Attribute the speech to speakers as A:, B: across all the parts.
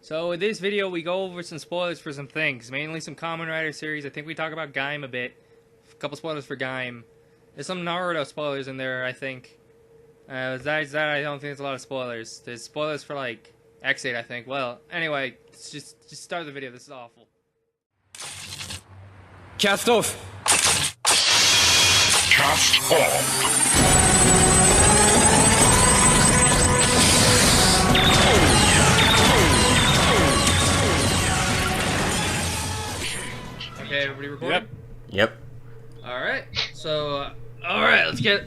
A: So in this video, we go over some spoilers for some things, mainly some Kamen Rider series. I think we talk about Gaim a bit. A couple spoilers for Gaim. There's some Naruto spoilers in there, I think. Besides that, I don't think there's a lot of spoilers. There's spoilers for, like, X8, I think. Well, anyway, just start the video. This is awful.
B: Cast off!
C: Cast off!
A: Okay, everybody recording?
B: Yep.
A: Alright, so, alright, let's get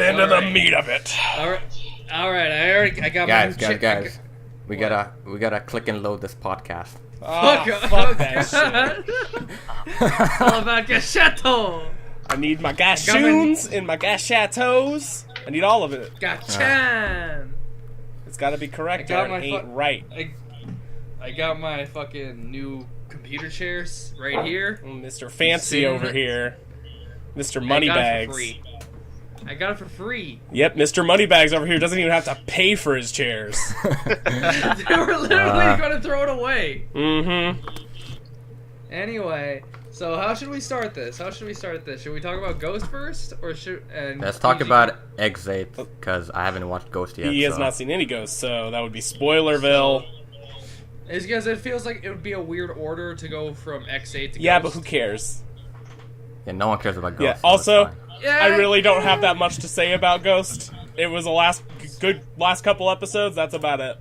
C: into the meat of it.
A: Alright, I got
B: Guys. We gotta click and load this podcast.
C: Oh, fuck that shit.
A: All about Gashato!
C: I need my gashoons and my gashatos. I need all of it.
A: Gachan!
C: It's gotta be correct or it ain't right.
A: I got my fucking new computer chairs right here.
C: Mr. Fancy over here. Mr. Moneybags.
A: I got it for free.
C: Yep, Mr. Moneybags over here doesn't even have to pay for his chairs.
A: They were literally gonna throw it away.
C: Mm-hmm.
A: Anyway, so how should we start this? Should we talk about Ghost first, or should
B: Let's talk about X8 because I haven't watched Ghost yet.
C: He has not seen any Ghosts, so that would be Spoilerville.
A: It's because it feels like it would be a weird order to go from X8 to
C: Yeah,
A: Ghost.
C: but who cares?
B: Yeah, no one cares about Ghost.
C: Yeah.
B: So
C: Also,
A: Yeah,
C: I really don't have that much to say about Ghost. It was a last couple episodes. That's about it.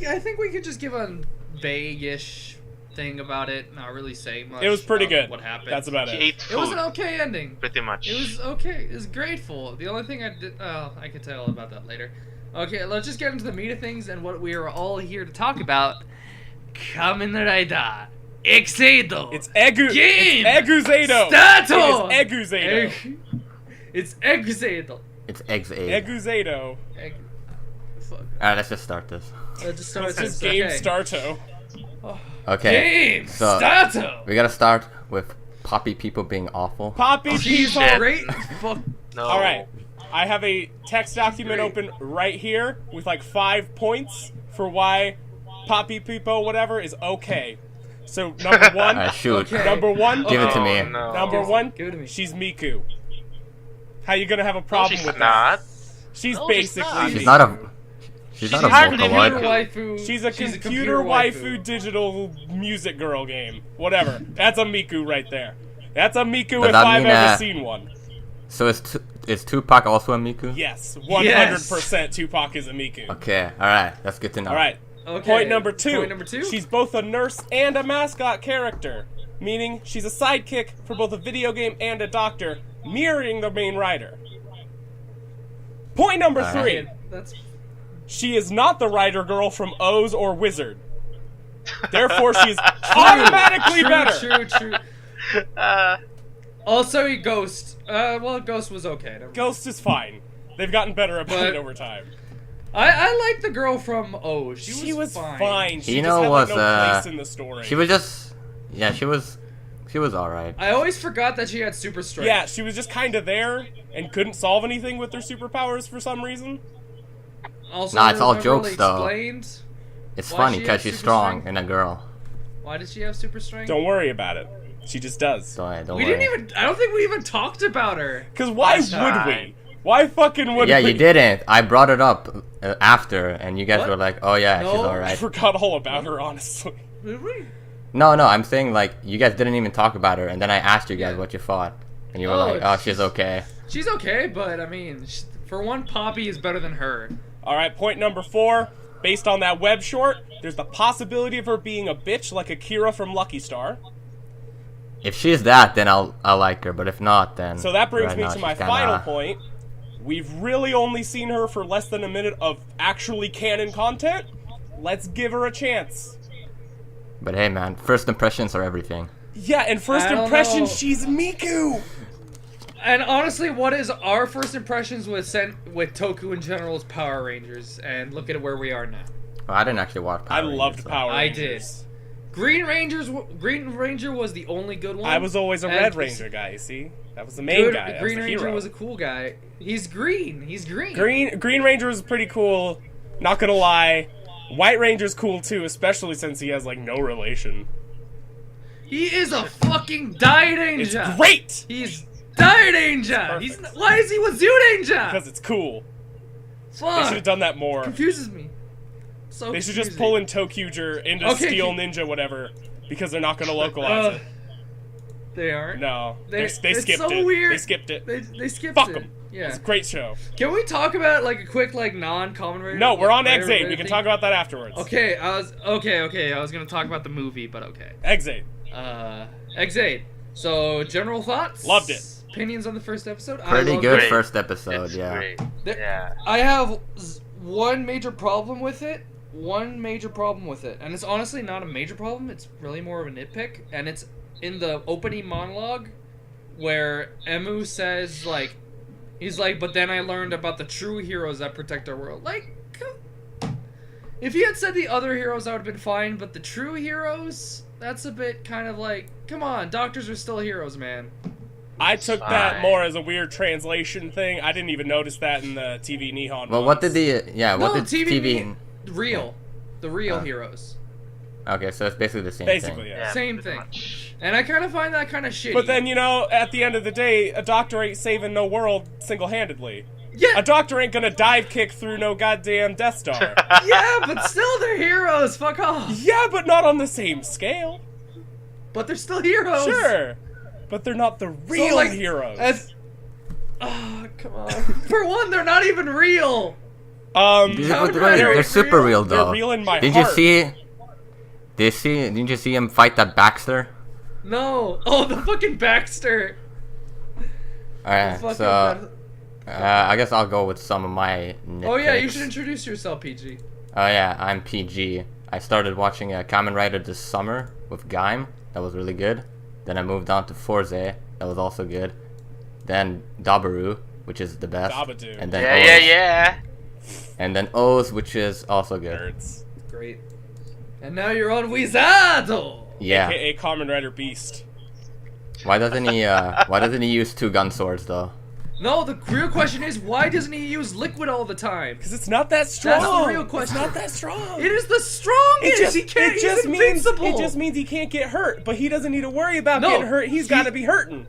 A: I think we could just give a vague-ish thing about it, not really say much.
C: It was pretty
A: about
C: good.
A: What happened?
C: That's about it.
A: It was an okay ending.
D: Pretty much.
A: It was okay. It was grateful. The only thing I did... I could tell about that later. Okay, let's just get into the meat of things and what we are all here to talk about. Kamen Rider. Exedo.
C: It's Eguzado.
A: Stato.
C: It is Eguzado.
A: It's Exedo.
B: It's X8.
C: Eguzado.
A: Fuck.
B: Alright, let's just start this.
A: Let's just start
C: It's just
A: this.
C: Game
A: Okay.
C: Starto.
B: Okay.
A: Game
B: So
A: Stato.
B: we gotta start with Poppy people being awful.
C: Poppy
A: She's
C: people.
A: great. Fuck.
D: No.
C: Alright. I have a text document open right here with like 5 points for why Poppy people whatever is okay. So number one.
B: Alright, shoot.
A: Okay.
C: Number one.
B: Give it to
D: Oh,
B: me.
D: no.
C: Number one.
A: Give it to me.
C: She's Miku. How you gonna have a
D: No,
C: problem
D: she's
C: with
D: not.
C: that? She's
D: No, she's
C: basically.
D: not.
B: She's not a. She's not a
D: hardly
B: Vocaloid.
A: waifu.
C: She's a computer waifu digital music girl game. Whatever. That's a Miku right there. That's a Miku
B: Does
C: if
B: that
C: I've
B: mean,
C: ever seen one.
B: So is Tupac also a Miku?
C: Yes, 100% Tupac is a Miku.
B: Okay, alright, that's good to know.
C: Alright,
A: Okay.
C: point number two.
A: Point number two.
C: She's both a nurse and a mascot character, meaning she's a sidekick for both a video game and a doctor, mirroring the main writer. Point number three.
A: That's
C: She is not the writer girl from O's or Wizard. Therefore, she is automatically better.
A: True. Also, Ghost. Well, Ghost was okay. Never mind.
C: Ghost is fine. They've gotten better about
A: But-
C: it over time.
A: I like the girl from O.
C: She was fine. She
B: You
C: just
B: know,
C: had
B: was,
C: like, no place in the story.
B: She was just. Yeah, she was alright.
A: I always forgot that she had super strength.
C: Yeah, she was just kind of there and couldn't solve anything with her superpowers for some reason.
A: Also,
B: Nah, it's all
A: never
B: jokes,
A: really
B: though.
A: Explained.
B: It's
A: Why
B: funny
A: she
B: because
A: has
B: she's
A: super
B: strong
A: strength?
B: and a girl.
A: Why did she have super strength?
C: Don't worry about it. She just does.
B: So don't
A: we
B: worry.
A: didn't even. I don't think we even talked about her.
C: Because why
A: Last
C: would
D: time.
C: we? Why fucking would
B: Yeah,
C: we?
B: you didn't. I brought it up after, and you guys
A: What?
B: were like, "Oh yeah,
A: No.
B: she's
C: I
B: alright."
C: forgot all about her, honestly.
A: Did we?
B: No, I'm saying like you guys didn't even talk about her, and then I asked you guys
A: Yeah.
B: what you thought, and you were
A: Oh,
B: like, "Oh, she's okay."
A: She's okay, but I mean, for one, Poppy is better than her.
C: Alright, point number 4. Based on that web short, there's the possibility of her being a bitch like Akira from Lucky Star.
B: If she's that, then I'll like her, but if not, then.
C: So that brings
B: right
C: me
B: now
C: to my
B: she's kinda-
C: final point. We've really only seen her for less than a minute of actually canon content. Let's give her a chance.
B: But hey, man, first impressions are everything.
C: Yeah, and first
A: I don't
C: impression,
A: know.
C: she's Miku!
A: And honestly, what is our first impressions with Toku in general's Power Rangers? And look at where we are now.
B: Well, I didn't actually watch. Power
C: I
B: Rangers,
C: loved
B: so-
C: Power
A: I
C: Rangers.
A: Green Ranger was the only good one.
C: I was always a
A: And
C: Red Ranger guy, you see? That was the main guy. That
A: Green
C: was the
A: Ranger
C: hero.
A: was a cool guy. He's green.
C: Green Ranger was pretty cool. Not gonna lie. White Ranger's cool too, especially since he has like no relation.
A: He is a fucking Dairanger.
C: It's great.
A: He's Dairanger. He's why is he with Zyuranger?
C: Because it's cool.
A: Fuck.
C: They should have done that more.
A: Confuses me. So
C: They should just pull in Tokuger into
A: Okay,
C: Steel Ninja, whatever, because they're not going to localize it.
A: They aren't.
C: No, they
A: It's
C: skipped
A: so
C: it.
A: weird.
C: They skipped it.
A: They skipped
C: Fuck
A: it.
C: them.
A: Yeah.
C: It's a great show.
A: Can we talk about like a quick like non-Kamen Rider?
C: No, we're on
A: Rider
C: X8. We can talk about that afterwards.
A: Okay, I was gonna talk about the movie, but okay.
C: X8.
A: X8. So general thoughts?
C: Loved it.
A: Opinions on the first episode?
B: Pretty
A: loved
B: good
A: it.
B: first episode,
D: It's
B: yeah.
D: great.
A: There- I have one major problem with it. And it's honestly not a major problem. It's really more of a nitpick, and it's in the opening monologue where Emu says like, he's like, but then I learned about the true heroes that protect our world. Like, if he had said the other heroes, that would have been fine, but the true heroes, that's a bit kind of like, come on, doctors are still heroes, man.
C: I took that
D: Fine.
C: more as a weird translation thing. I didn't even notice that in the TV Nihon.
B: Well, what did what did TV?
A: Real. The real heroes.
B: Okay, so it's basically the same
C: Basically,
B: thing.
C: yeah.
A: Same
D: pretty
A: thing.
D: much.
A: And I kind of find that kind of shitty.
C: But then, you know, at the end of the day, a doctor ain't saving no world single-handedly.
A: yeah,
C: A doctor ain't gonna dive kick through no goddamn Death Star.
A: yeah, but still they're heroes. Fuck off.
C: Yeah, but not on the same scale.
A: But they're still heroes.
C: Sure. But they're not the real
A: like,
C: heroes.
A: Oh, come on. For one, they're not even real.
C: Um,
A: Kamen Rider
B: They're
A: is
B: super
A: real.
B: real
C: they're
B: though.
C: real in my
B: Did
C: heart.
B: you see? Didn't you see him fight that Baxter?
A: No. Oh, the fucking Baxter.
B: Alright,
A: Fucking
B: so I guess I'll go with some of my nitpicks.
A: Oh yeah, you should introduce yourself, PG.
B: Oh yeah, I'm PG. I started watching Kamen Rider this summer with Gaim. That was really good. Then I moved on to Forze. That was also good. Then Dabaru, which is the best.
C: Dabadoo.
B: And then
D: Yeah,
B: O's.
D: yeah.
B: And then O's, which is also good.
C: Nerds.
A: Great. And now you're on Wizardo.
B: Yeah.
C: AKA Kamen Rider Beast.
B: Why doesn't he use two gun swords though?
A: No, the real question is why doesn't he use liquid all the time?
C: Because it's not that strong.
A: That's the real question.
C: It's not that strong.
A: It is the strongest. He can't. He's invincible.
C: It just means he can't get hurt, but he doesn't need to worry about
A: No,
C: getting hurt. He's got to be hurting.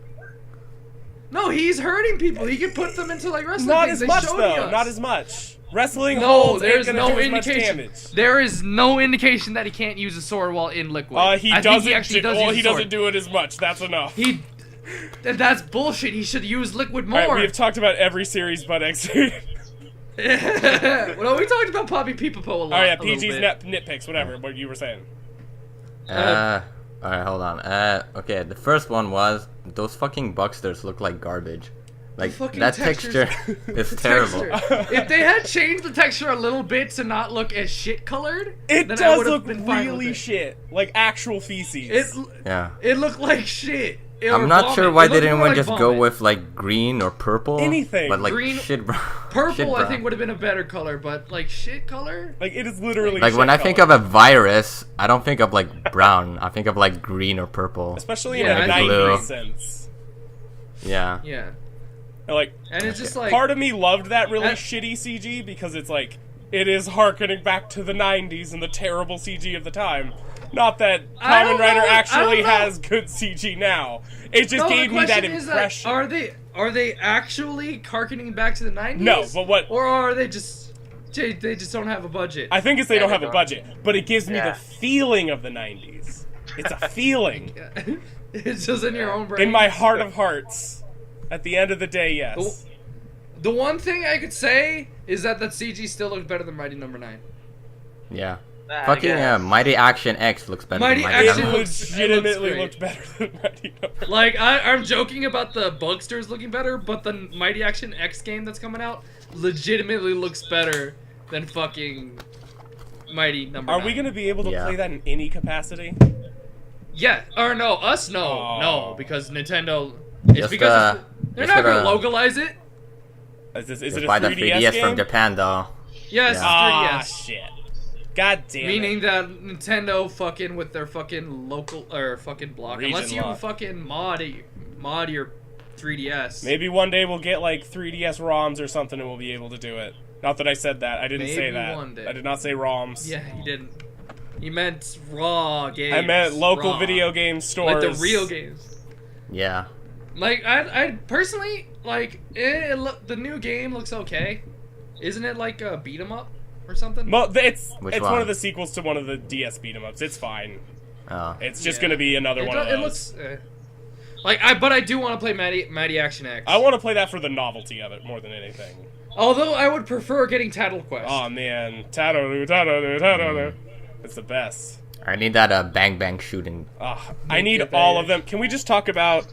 A: No, he's hurting people. He can put them into like wrestling
C: Not
A: things.
C: as
A: They
C: much
A: showed
C: though.
A: us.
C: Not as much. Wrestling
A: No,
C: holds
A: there's
C: ain't gonna
A: no
C: do as much
A: indication.
C: damage.
A: There is no indication that he can't use a sword while in liquid.
C: He
A: I
C: doesn't.
A: think he actually does
C: well,
A: use
C: he
A: a sword.
C: doesn't do it as much. That's enough.
A: That's bullshit. He should use liquid more.
C: Alright, we have talked about every series but X8.
A: Well, we talked about Poppy Peepapo a lot.
C: Oh yeah,
A: a little
C: PG's
A: bit.
C: nitpicks, whatever. What you were saying.
B: Alright, hold on. Okay, the first one was those fucking Bucksters look like garbage. Like
A: fucking
B: that
A: textures-
B: texture is terrible.
A: Texture. If they had changed the texture a little bit to not look as shit colored,
C: It
A: then I
C: does
A: would've
C: look
A: been fine with
C: really
A: it.
C: shit, like actual feces.
B: Yeah.
A: It looked like shit.
B: I'm not sure why didn't anyone just go with like green or purple.
C: Anything.
B: But like
A: Green-
B: shit brown.
A: Purple.
B: shit
A: I
B: brown.
A: think would have been a better color, but like shit color.
C: Like it is literally
B: Like when
C: shit
B: I think
C: color.
B: of a virus, I don't think of like brown. I think of like green or purple.
C: especially
A: Yeah,
C: in a
A: I think
C: 90s
B: blue.
C: sense.
B: Yeah.
A: Yeah,
C: Like
A: and it's just like
C: part of me loved that really
A: And-
C: shitty CG because it's like it is harkening back to the 90s and the terrible CG of the time. Not that
A: I don't
C: Kamen Rider
A: know, I
C: actually
A: don't know.
C: has good CG now. It just
A: No, the
C: gave me that
A: question is
C: impression.
A: are they actually harkening back to the 90s?
C: No, but what-
A: Or are they just don't have a budget?
C: I think it's they
D: Yeah,
C: don't
D: they
C: have a
D: don't.
C: budget, but it gives me
D: Yeah.
C: the feeling of the 90s. It's a feeling.
A: It's just in your own brain.
C: In my heart of hearts. At the end of the day, yes.
A: The one thing I could say is that CG still looks better than Mighty Number 9.
B: Yeah.
D: I
B: Fucking
D: guess.
B: Mighty Action X looks better
A: Mighty
B: than Mighty
A: Action
C: It
B: Number.
A: looks-
C: legitimately
A: great.
C: looked better than Mighty Number.
A: Like, I'm joking about the Bugsters looking better, but the Mighty Action X game that's coming out legitimately looks better than fucking Mighty Number 9.
C: Are we gonna be able to
B: Yeah.
C: play that in any capacity?
A: Yeah, or no, us no.
C: Oh.
A: No, because Nintendo... It's
B: Just,
A: because they're
B: just
A: not gonna
B: gonna-
A: localize it.
C: Is it
B: Just
C: a
B: buy the
C: 3DS,
B: 3DS
C: game?
B: from Japan though.
A: Yes,
B: Yeah.
C: Ah,
A: 3DS.
C: shit. God damn
A: Meaning
C: it.
A: that Nintendo fucking with their fucking local or fucking block,
C: Region
A: unless you
C: lock.
A: fucking mod your 3DS.
C: Maybe one day we'll get like 3DS ROMs or something and we'll be able to do it. Not that I said that. I didn't say
A: Maybe
C: that.
A: one day.
C: I did not say ROMs.
A: Yeah, you didn't. You meant raw games.
C: I meant local
A: raw.
C: video game stores.
A: Like the real games.
B: Yeah.
A: Like, I personally, like, the new game looks okay. Isn't it like a beat 'em up or something?
C: Well, it's
B: Which
C: one
B: one?
C: of the sequels to one of the DS beat 'em ups. It's fine.
B: Oh.
C: It's just gonna be another one of those.
A: It looks, but I do want to play Mighty Action X.
C: I want to play that for the novelty of it more than anything.
A: Although I would prefer getting Tattle Quest.
C: Oh man, Tadaloo. It's the best.
B: I need that bang bang shooting.
C: I need all of them. Can we just talk about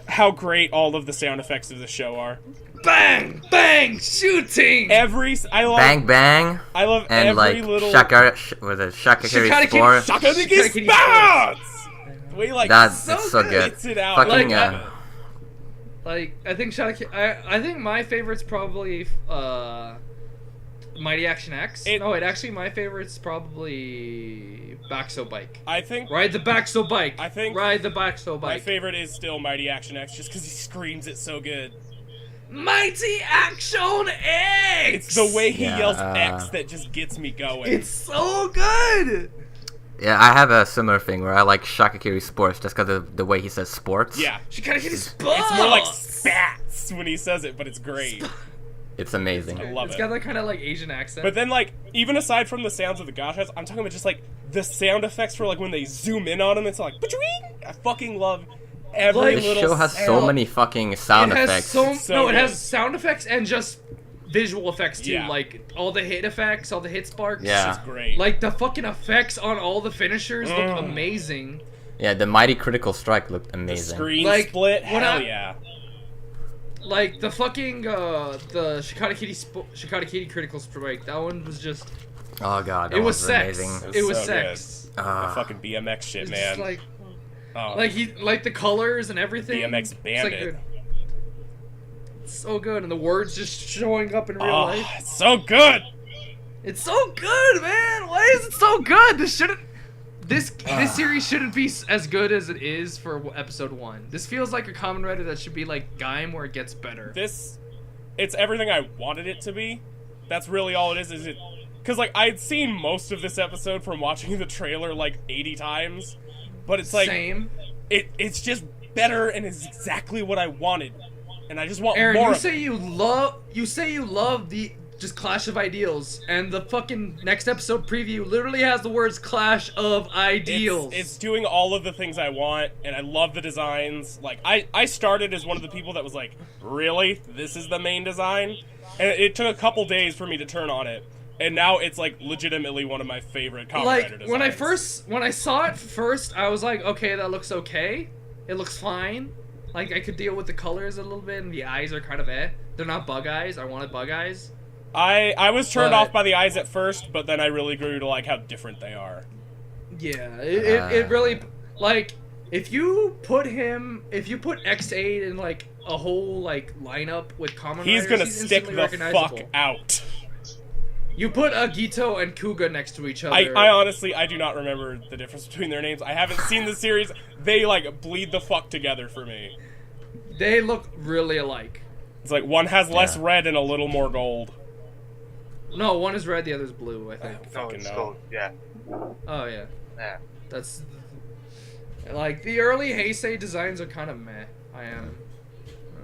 C: how great all of the sound effects of the show are?
A: Bang! Bang! Shooting!
C: I love
B: Bang bang.
C: I love
B: And
C: every
B: like
C: little
B: Shakakiri
A: Shikari-kiri-
B: Sport.
C: Shakadiki spots. The way like
B: That's
C: so
B: it's so good.
C: Gets it out.
B: Fucking
A: Like, I think I think my favorite's probably Mighty Action X. Actually, my favorite's probably Baxo Bike.
C: I think
A: Ride the Baxo Bike.
C: I think
A: Ride the Baxo
C: my
A: Bike.
C: favorite is still Mighty Action X, just because he screams it so good.
A: Mighty Action X.
C: It's the way he
B: Yeah,
C: yells X that just gets me going.
A: It's so good.
B: Yeah, I have a similar thing where I like Shakakiri Sports just because of the way he says sports.
C: Yeah,
A: She gotta get his spot.
C: it's more like spats when he says it, but it's great.
B: It's amazing.
C: I love
A: It's
C: it.
A: got that kind of like Asian accent.
C: But then, like, even aside from the sounds of the gashas, I'm talking about just like the sound effects for like when they zoom in on him. It's like, I fucking love every
B: This
C: little
B: show has so
C: sound.
B: many fucking sound
A: it has
B: effects.
A: so
C: So
A: it
C: good.
A: has sound effects and just visual effects too.
C: Yeah.
A: Like all the hit effects, all the hit sparks.
B: Yeah.
C: It's great.
A: Like the fucking effects on all the finishers look amazing.
B: Yeah, the Mighty Critical Strike looked
C: the
B: amazing.
C: screen
A: Like,
C: split,
A: when
C: hell
A: I-
C: yeah.
A: Like the fucking the Shikara Kitty Critical Strike. That one was just.
B: Oh god, that
A: It was sex.
B: amazing.
A: It was
C: so
A: sex.
C: The fucking BMX shit,
A: It's
C: man.
A: just like
C: Oh,
A: like the colors and everything.
C: BMX
A: It's like
C: Bandit.
A: good. It's so good, and the words just showing up in real
C: Oh,
A: life.
C: it's so good.
A: It's so good, man. Why is it so good? This series shouldn't be as good as it is for episode 1. This feels like a Kamen Rider that should be like Gaim, where it gets better.
C: It's everything I wanted it to be. That's really all it is. Is it? Because like I'd seen most of this episode from watching the trailer like 80 times, but it's like
A: Same.
C: it's just better and is exactly what I wanted, and I just want
A: Aaron,
C: more.
A: you
C: of
A: say
C: it.
A: you love the just Clash of Ideals, and the fucking next episode preview literally has the words Clash of Ideals.
C: It's doing all of the things I want, and I love the designs. Like, I started as one of the people that was like, really? This is the main design? And it took a couple days for me to turn on it. And now it's, like, legitimately one of my favorite Kamen Rider designs.
A: when I saw it first, I was like, okay, that looks okay. It looks fine. Like, I could deal with the colors a little bit, and the eyes are kind of They're not bug eyes. I wanted bug eyes.
C: I was turned
A: But-
C: off by the eyes at first, but then I really grew to like how different they are.
A: Yeah, it really, like, if you put X8 in like a whole like lineup with Kamen
C: He's
A: Riders,
C: gonna
A: he's
C: stick
A: instantly
C: the
A: recognizable.
C: fuck out.
A: You put Agito and Kuga next to each other.
C: I honestly, I do not remember the difference between their names. I haven't seen the series. They like bleed the fuck together for me.
A: They look really alike.
C: It's like one has less
B: Yeah.
C: red and a little more gold.
A: No, one is red, the other's blue, I think.
C: I
D: No,
C: fucking
D: it's
C: know.
D: gold. Yeah.
A: Oh yeah,
D: Yeah.
A: that's like the early Heisei designs are kind of meh. I am.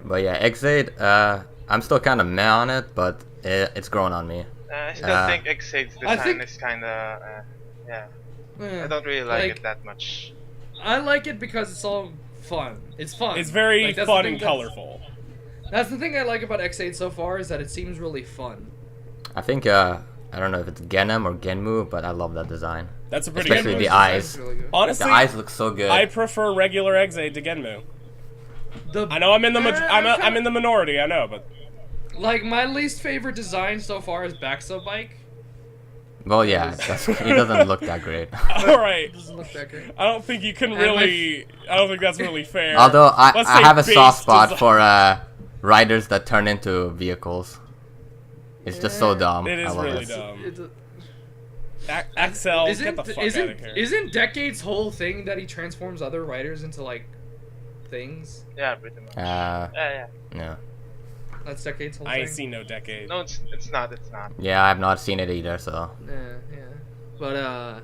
B: But yeah, X8, I'm still kind of meh on it, but it's grown on me.
D: I still think X8's
A: I
D: design
A: think-
D: is kind of, yeah.
A: Eh,
D: I don't really like
A: like-
D: it that much.
A: I like it because it's all fun. It's fun.
C: It's very
A: Like, that's the
C: fun
A: thing
C: and
A: that's-
C: colorful.
A: That's the thing I like about X8 so far, is that it seems really fun.
B: I think, I don't know if it's Genem or Genmu, but I love that design.
C: That's a pretty
B: Especially
C: good
B: the
C: one.
B: eyes.
A: Really good.
C: Honestly,
B: The eyes look so good.
C: I prefer regular X8 to Genmu.
A: The,
C: I know I'm in the
A: I'm
C: I'm in the minority. I know, but
A: like my least favorite design so far is Baxo Bike.
B: Well, yeah, he doesn't look that great.
C: all right.
A: Doesn't look that great.
C: I don't think you can
A: And
C: really. I don't think that's really fair.
B: Although I
C: Let's
B: I
C: say
B: have a soft
C: base
B: spot
C: design.
B: for riders that turn into vehicles. It's just so dumb.
C: It is
B: I love
C: really
B: it.
C: dumb.
A: It's a-
C: Axel, get the fuck out of here.
A: Isn't Decade's whole thing that he transforms other riders into like things?
D: Yeah, pretty much.
B: Uh,
D: Yeah, yeah.
B: yeah.
A: That's Decade's whole
C: I
A: thing.
C: ain't seen no Decade.
D: No, it's not. It's not.
B: Yeah, I have not seen it either. So
A: Yeah.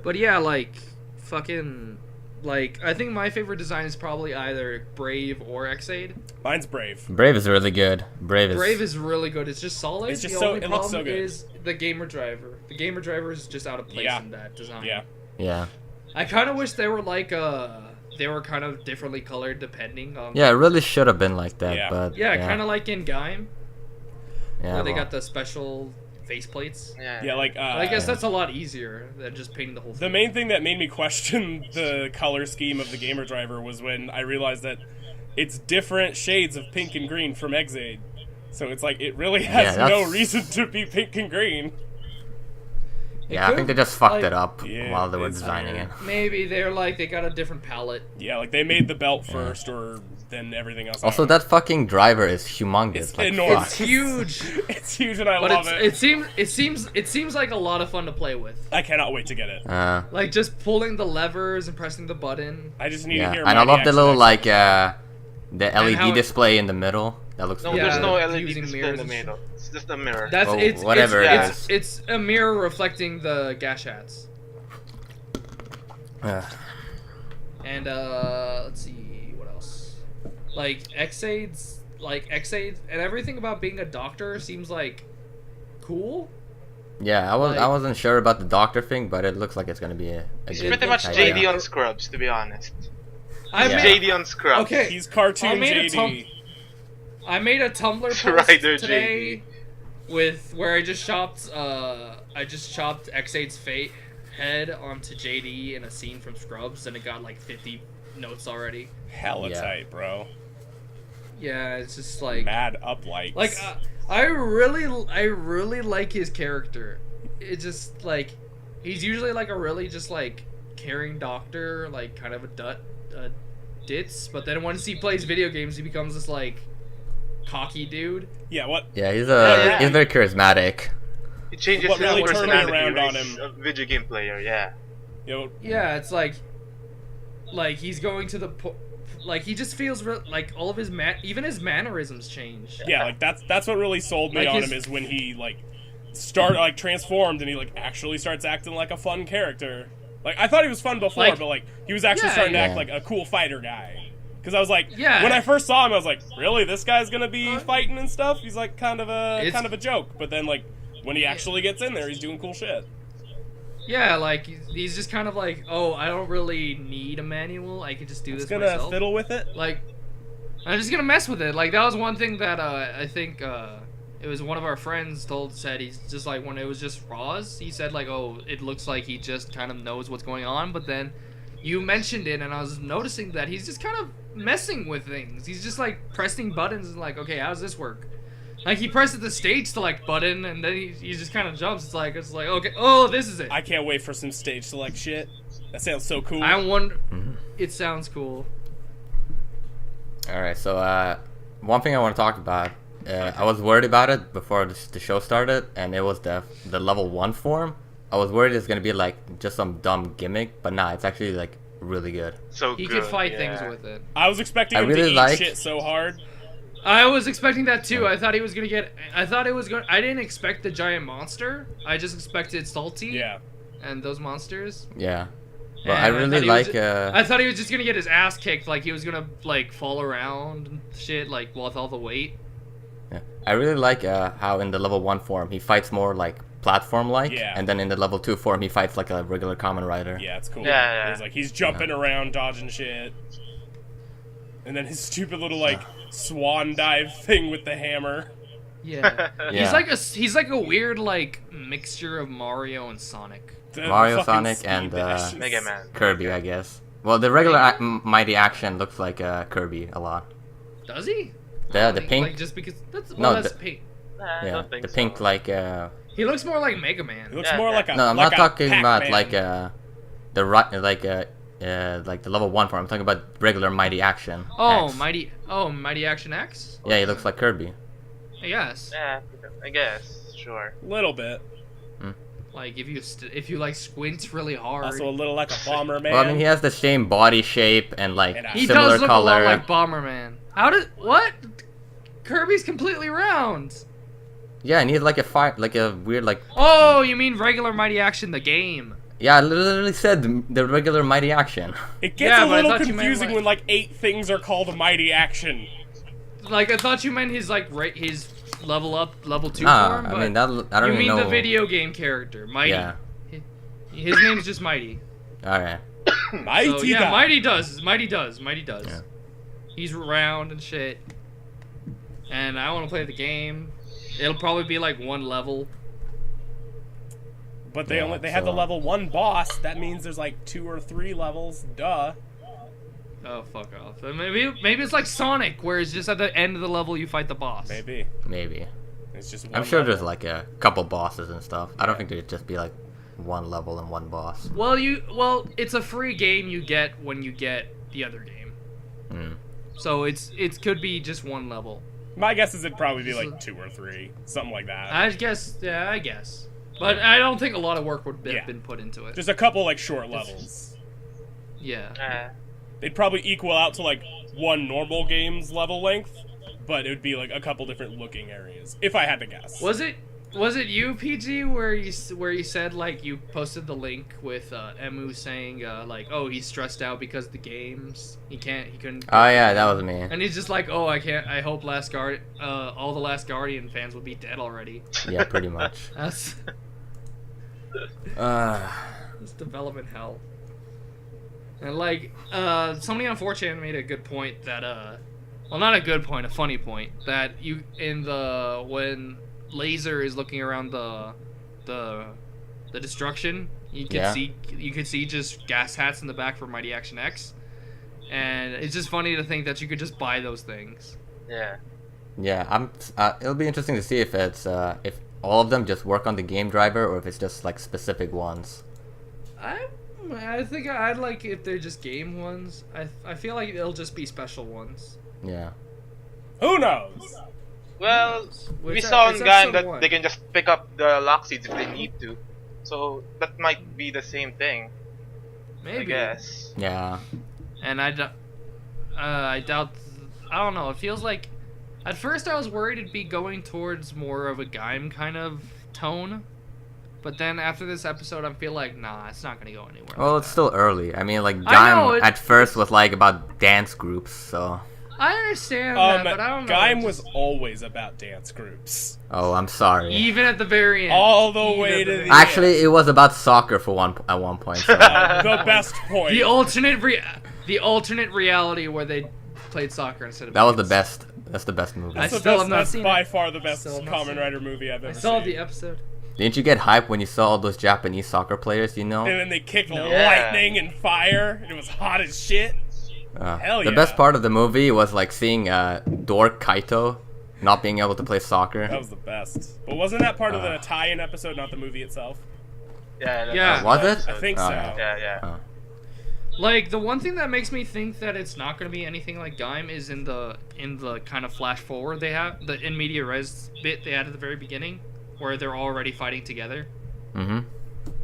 A: But yeah, like fucking like I think my favorite design is probably either Brave or Xaid.
C: Mine's Brave.
B: Brave is really good. Brave
A: Is really good. It's just solid.
C: It's just
A: the
C: so-
A: only
C: it looks so
A: problem
C: good.
A: is the gamer driver. The gamer driver is just out of place
C: Yeah.
A: in that design.
C: Yeah.
B: Yeah.
A: I kind of wish they were like they were kind of differently colored depending on.
B: Yeah, it really should have been like that,
C: Yeah.
B: but
A: Yeah, kind of like in Gaim,
B: yeah,
A: where they
B: well,
A: got the special faceplates.
D: Yeah.
C: Like
A: But I guess that's a lot easier than just painting the whole
C: the
A: thing.
C: main thing that made me question the color scheme of the gamer driver was when I realized that it's different shades of pink and green from Xaid. So it's like it really has
B: Yeah,
C: no
B: that's-
C: reason to be pink and green.
B: yeah, I think they just fucked
A: like-
B: it up
C: Yeah,
B: while they were
C: it's
B: designing
C: weird.
B: it.
A: Maybe they're like they got a different palette.
C: Yeah, like they made the belt first, or then everything else. I
B: Also,
C: don't know.
B: that fucking driver is humongous.
C: It's
B: like,
C: enormous.
B: fuck.
A: It's huge,
C: It's huge, and I
A: but
C: love it.
A: it seems like a lot of fun to play with.
C: I cannot wait to get it.
A: Like just pulling the levers and pressing the button.
C: I just need
B: Yeah,
C: to hear.
B: and I
C: Mighty
B: love the
C: Action
B: little
C: X.
B: like the
A: how
B: LED
A: it-
B: display in the middle. That looks
D: No,
B: really
A: Yeah,
D: there's
B: good.
D: no LED
A: using
D: display in
A: mirrors
D: the
A: and shit.
D: middle. It's just a mirror.
A: That's
B: Well,
A: it's
B: whatever
A: it's,
B: it
A: it's,
B: is.
A: it's a mirror reflecting the gashats. And let's see what else. Like Xaid and everything about being a doctor seems like cool.
B: Yeah, I
A: like-
B: wasn't sure about the doctor thing, but it looks like it's gonna be a
D: It's
B: good
D: pretty much
B: idea.
D: JD on Scrubs, to be honest.
A: I
B: Yeah.
A: made,
D: JD on Scrubs.
A: okay.
C: He's cartoon
A: I made a
C: JD.
A: I made a Tumblr post
D: Rider
A: today with where I just chopped Xaid's head onto JD in a scene from Scrubs, and it got like 50 notes already.
C: Hella
B: Yeah.
C: tight, bro.
A: Yeah, it's just like
C: Mad up likes.
A: like I really like his character. It's just like he's usually like a really just like caring doctor, like kind of a ditz, but then once he plays video games, he becomes this like cocky dude.
C: yeah, what?
B: Yeah, he's
D: Yeah.
B: he's very charismatic.
D: He changes
C: What
D: his
C: really turned me
D: personality
C: around
D: when
C: on
D: he's
C: him-
D: a video game player, yeah.
C: Yo,
A: Yeah, it's like he's going to the like he just feels like all of his even his mannerisms change.
C: yeah, like that's what really sold me
A: Like
C: on
A: his-
C: him is when he transformed and he like actually starts acting like a fun character. Like I thought he was fun before,
A: Like-
C: but like he was actually
A: Yeah,
C: starting to
B: yeah.
C: act like a cool fighter guy. Because I was like,
A: Yeah.
C: when I first saw him, I was like, really, this guy's gonna be fighting and stuff? He's like kind of a joke. But then like when he actually gets in there, he's doing cool shit.
A: Yeah, like he's just kind of like, oh, I don't really need a manual. I can just do
C: He's
A: this
C: gonna
A: myself.
C: fiddle with it.
A: Like, I'm just gonna mess with it. Like that was one thing that I think it was one of our friends said he's just like when it was just Roz, he said like, oh, it looks like he just kind of knows what's going on. But then you mentioned it, and I was noticing that he's just kind of messing with things. He's just like pressing buttons and like, okay, how does this work? Like he presses the stage select button, and then he just kind of jumps. It's like okay, oh, this is it.
C: I can't wait for some stage select shit. That sounds so cool.
A: I wonder.
B: Mhm.
A: It sounds cool.
B: All right, so one thing I want to talk about. I was worried about it before the show started, and it was the level 1 form. I was worried it's gonna be like just some dumb gimmick, but nah, it's actually like really good.
D: So
A: He
D: good,
A: could fight
D: yeah.
A: things with it.
C: I was expecting
B: I
C: him
B: really
C: to eat
B: like-
C: shit so hard.
A: I was expecting that too. I thought he was gonna get. I thought it was going. I didn't expect the giant monster. I just expected Salty.
C: Yeah.
A: And those monsters.
B: Yeah, but
A: And
B: I really
A: thought he
B: like.
A: was I thought he was just gonna get his ass kicked. Like he was gonna like fall around and shit. Like with all the weight.
B: Yeah. I really like how in the level 1 form he fights more like platform-like,
C: Yeah.
B: and then in the level 2 form he fights like a regular Kamen Rider.
C: Yeah, it's cool.
D: Yeah, yeah.
C: He's jumping around, dodging shit. And then his stupid little like swan dive thing with the hammer.
A: Yeah.
B: Yeah.
A: He's like a weird like mixture of Mario and Sonic.
C: The
B: Mario,
C: fucking
B: Sonic,
C: speed
B: and,
C: dashes.
D: Mega Man.
B: Kirby, I guess. Well, the regular Mighty Action looks like Kirby a lot.
A: Does he?
B: The pink,
A: Like just because that's
B: No,
A: that's
B: the-
A: pink.
D: Nah, I
B: yeah,
D: don't think
B: the
D: so.
B: pink like.
A: He looks more like Mega Man.
C: He looks
D: Yeah,
C: more
D: yeah.
C: like a
B: No, I'm
C: like
B: not
C: a
B: talking about
C: Pac-Man.
B: like the right like the level 1 form. I'm talking about regular Mighty Action.
A: Oh,
B: X.
A: Mighty Action X.
B: Yeah, he looks like Kirby.
A: Yes.
D: Yeah, I guess. Sure.
C: little bit.
A: Like if you like squint really hard.
C: Also a little like a bomber man.
B: Well, I mean, he has the same body shape and like
C: And
A: he
B: similar
A: does look
B: color.
A: a lot like Bomberman. How did what? Kirby's completely round.
B: Yeah, and he had like a weird like.
A: Oh, you mean regular Mighty Action, the game?
B: Yeah, I literally said the regular Mighty Action.
C: It gets
A: Yeah,
C: a
A: but I
C: little
A: thought you meant,
C: confusing
A: like-
C: when like 8 things are called Mighty Action.
A: Like I thought you meant his like his level up, level 2
B: Nah,
A: form.
B: I
A: But
B: mean that. I don't
A: you
B: even
A: mean
B: know.
A: the video game character, Mighty?
B: Yeah.
A: His name's just Mighty.
B: All right.
C: Mighty
A: So, yeah,
C: guy.
A: Mighty does.
B: Yeah.
A: He's round and shit. And I want to play the game. It'll probably be like one level.
C: But they
B: Yeah,
C: they have the
B: so-
C: level 1 boss. That means there's like 2 or 3 levels. Duh.
A: Oh, fuck off. Maybe it's like Sonic, where it's just at the end of the level you fight the boss.
C: Maybe.
B: Maybe.
C: It's just one
B: I'm sure
C: level.
B: there's like a couple bosses and stuff. I don't think there'd just be like one level and one boss.
A: Well, it's a free game you get when you get the other game.
B: Mm.
A: So it could be just one level.
C: My guess is it'd probably be like 2 or 3. Something like that.
A: I guess. But I don't think a lot of work would have
C: Yeah.
A: been put into it.
C: Just a couple like short levels.
A: Yeah.
C: They'd probably equal out to like one normal game's level length, but it would be like a couple different looking areas, if I had to guess.
A: Was it you, PG, where you said like you posted the link with Emu saying like, oh, he's stressed out because the games he couldn't.
B: Oh yeah, that was me.
A: And he's just like, oh, I can't. I hope all the Last Guardian fans would be dead already.
B: Yeah, pretty much.
A: That's
B: Uh,
A: development hell. And like, somebody on 4chan made a good point that well, not a good point, a funny point that when Laser is looking around the destruction, you could see just gas hats in the back for Mighty Action X, and it's just funny to think that you could just buy those things.
D: Yeah.
B: yeah, it'll be interesting to see if it's if all of them just work on the game driver or if it's just like specific ones.
A: I think I'd like if they're just game ones. I feel like it'll just be special ones.
B: Yeah.
C: Who knows?
D: Well, we
A: It's
D: saw in
A: episode
D: Gaim that
A: 1.
D: they can just pick up the lock seeds if they need to. So that might be the same thing,
A: Maybe.
D: I guess.
B: Yeah.
A: And I doubt. I don't know. It feels like. At first, I was worried it'd be going towards more of a Gaim kind of tone, but then after this episode, I feel like nah, it's not gonna go anywhere.
B: Well,
A: like
B: it's
A: that.
B: still early. I mean, like
A: I know,
B: Gaim at first was like about dance groups, so.
A: I understand that, but I don't know.
C: Gaim
A: it
C: was
A: just-
C: always about dance groups.
B: Oh, I'm sorry.
A: even at the very end.
C: All the
A: Even
C: way
A: at
C: to
A: very
C: the
B: Actually, it was about soccer at one point. So.
C: The best point.
A: the alternate reality where they played soccer instead of.
B: That was the
A: dance.
B: best. That's the best movie.
A: I
C: That's the
A: still
C: best,
A: have not
C: that's
A: seen
C: by
A: it.
C: far the best
A: Still have not
C: Kamen
A: seen
C: Rider movie I've
A: I
C: ever
A: saw
C: seen.
A: the episode.
B: Didn't you get hype when you saw all those Japanese soccer players? You know.
C: And then they kicked
A: No.
C: lightning and fire. And it was hot as shit. Hell
B: The
C: yeah.
B: best part of the movie was like seeing Dork Kaito not being able to play soccer.
C: That was the best. But wasn't that part of the
B: Uh.
C: tie-in episode, not the movie itself?
D: Yeah.
A: Yeah.
B: Was it?
D: episode.
C: I think
B: Oh,
C: so.
B: yeah.
D: Yeah.
A: Like the one thing that makes me think that it's not going to be anything like Gaim is in the kind of flash forward they have, the in media res bit they had at the very beginning, where they're already fighting together,
B: Mm-hmm.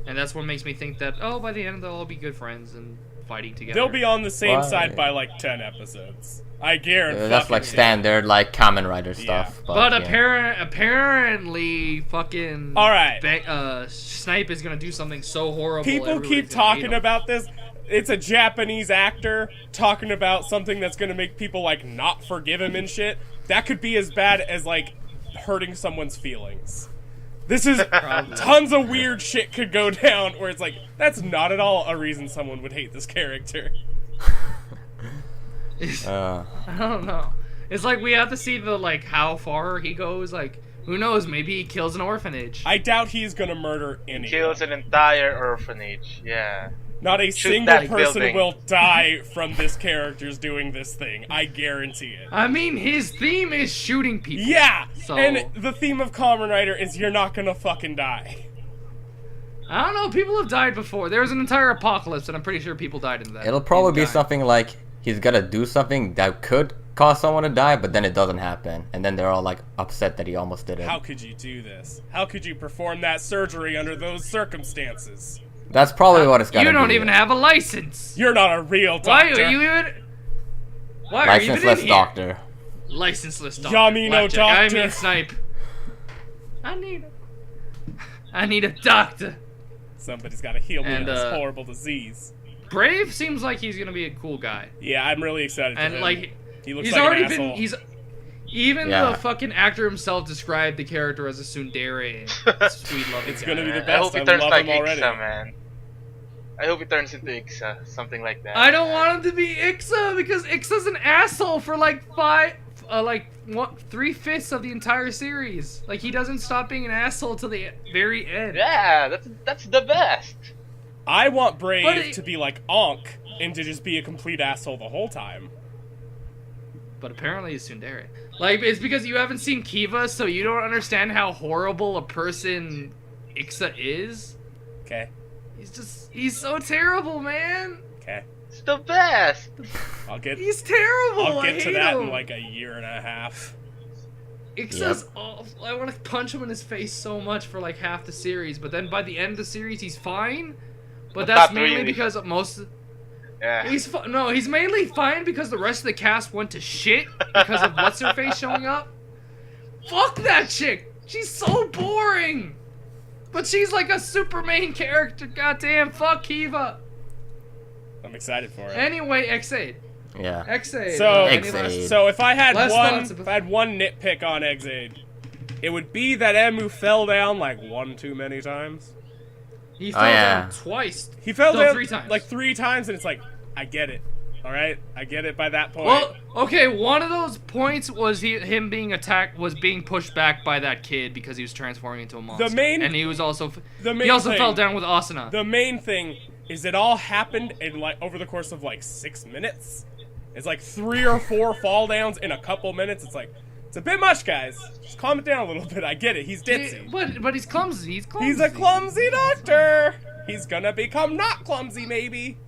A: and that's what makes me think that by the end they'll all be good friends and fighting together.
C: They'll be on the same
B: Why?
C: side by like 10 episodes. I guarantee.
B: That's like standard like Kamen Rider stuff.
A: But
B: yeah.
A: apparently, fucking
C: All right.
A: Snipe is gonna do something so horrible.
C: People
A: everybody's
C: keep
A: gonna hate
C: talking
A: him.
C: about this. It's a Japanese actor talking about something that's gonna make people like not forgive him and shit. That could be as bad as like hurting someone's feelings. This is
A: Probably.
C: tons of weird shit could go down where it's like that's not at all a reason someone would hate this character.
B: Uh,
A: I don't know. It's like we have to see the like how far he goes. Like who knows? Maybe he kills an orphanage.
C: I doubt he's gonna murder anyone.
D: Kills an entire orphanage. Yeah.
C: Not a
D: Shoot
C: single
D: that
C: person
D: building.
C: will die from this character's doing this thing. I guarantee it.
A: I mean, his theme is shooting people.
C: Yeah!
A: So-
C: And the theme of Kamen Rider is you're not gonna fucking die.
A: I don't know. People have died before. There was an entire apocalypse, and I'm pretty sure people died in that.
B: it'll probably be
A: in Gaim.
B: something like he's gonna do something that could cause someone to die, but then it doesn't happen, and then they're all like upset that he almost did it.
C: How could you do this? How could you perform that surgery under those circumstances?
B: That's probably what it's gonna be.
A: You don't even have a license.
C: You're not a real
A: Why
C: doctor.
A: are you even? Why are you even in
B: licenseless
A: here?
B: doctor.
A: Licenseless doctor.
C: Yummy no
A: Blackjack. I
C: doctor.
A: mean snipe. I need a doctor.
C: Somebody's got to heal me
A: And,
C: of this horrible disease.
A: Brave seems like he's gonna be a cool guy.
C: Yeah, I'm really excited for
A: And
C: him.
A: like
C: He looks
A: he's
C: like
A: already
C: an asshole.
A: even
B: Yeah.
A: the fucking actor himself described the character as a tsundere, sweet loving
C: It's
A: guy.
C: gonna be the
D: I
C: best.
D: hope he
C: I
D: turns
C: love
D: like
C: him already.
D: Ixa, man. I hope he turns into Ixa, something like that.
A: I don't want him to be Ixa because Ixa's an asshole for like 3/5 of the entire series. Like he doesn't stop being an asshole till the very end.
D: Yeah, that's the best.
C: I want Brave
A: But it-
C: to be like Ankh and to just be a complete asshole the whole time.
A: But apparently he's tsundere. Like it's because you haven't seen Kiva, so you don't understand how horrible a person Ixa is.
C: Okay.
A: He's so terrible, man.
C: Okay.
D: It's the best.
C: I'll get
A: He's terrible.
C: I'll
A: I
C: get to
A: hate
C: that
A: him.
C: in like a year and a half.
A: Ixa's awful. I want to punch him in his face so much for like half the series, but then by the end of the series he's fine. But that's
D: not
A: mainly
D: really.
A: because most.
D: Yeah.
A: He's mainly fine because the rest of the cast went to shit because of what's her face showing up. Fuck that chick. She's so boring. But she's like a super main character. Goddamn. Fuck Kiva.
C: I'm excited for it.
A: Anyway, X8.
B: Yeah.
A: X8.
C: So,
A: any
B: X8.
A: last-
C: So if I had
A: Last
C: one,
A: thoughts
C: if I had one nitpick on Exade, it would be that Emu fell down like one too many times.
A: He fell
B: yeah.
A: down twice.
C: He fell
A: No,
C: down
A: 3 times.
C: like 3 times, and it's like, I get it. All right, I get it by that point.
A: Well, okay, one of those points was him being attacked, was being pushed back by that kid because he was transforming into a monster.
C: main-
A: and he was also
C: the main
A: he also
C: thing-
A: fell down with Asuna.
C: The main thing is it all happened in like over the course of like 6 minutes. It's like 3 or 4 fall downs in a couple minutes. It's like, it's a bit much, guys. Just calm it down a little bit. I get it. He's ditzy.
A: But he's clumsy. He's clumsy.
C: He's a clumsy doctor. He's gonna become not clumsy, maybe.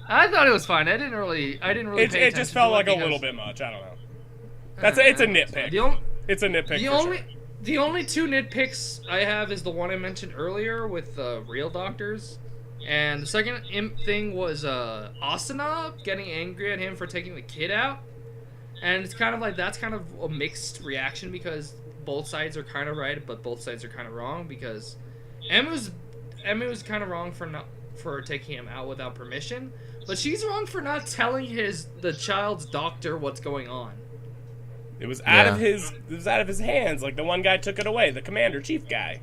A: I thought it was fine. I didn't really pay
C: It
A: attention
C: just
A: to
C: felt
A: it
C: like a
A: because-
C: little bit much. I don't know. It's a nitpick. It's a nitpick.
A: The
C: for
A: only
C: sure.
A: the only 2 nitpicks I have is the one I mentioned earlier with real doctors, and the second thing was Asuna getting angry at him for taking the kid out, and it's kind of like that's kind of a mixed reaction because both sides are kind of right, but both sides are kind of wrong because Emu's kind of wrong for taking him out without permission, but she's wrong for not telling the child's doctor what's going on.
C: It was out of
B: Yeah.
C: his hands. Like the one guy took it away, the commander chief guy.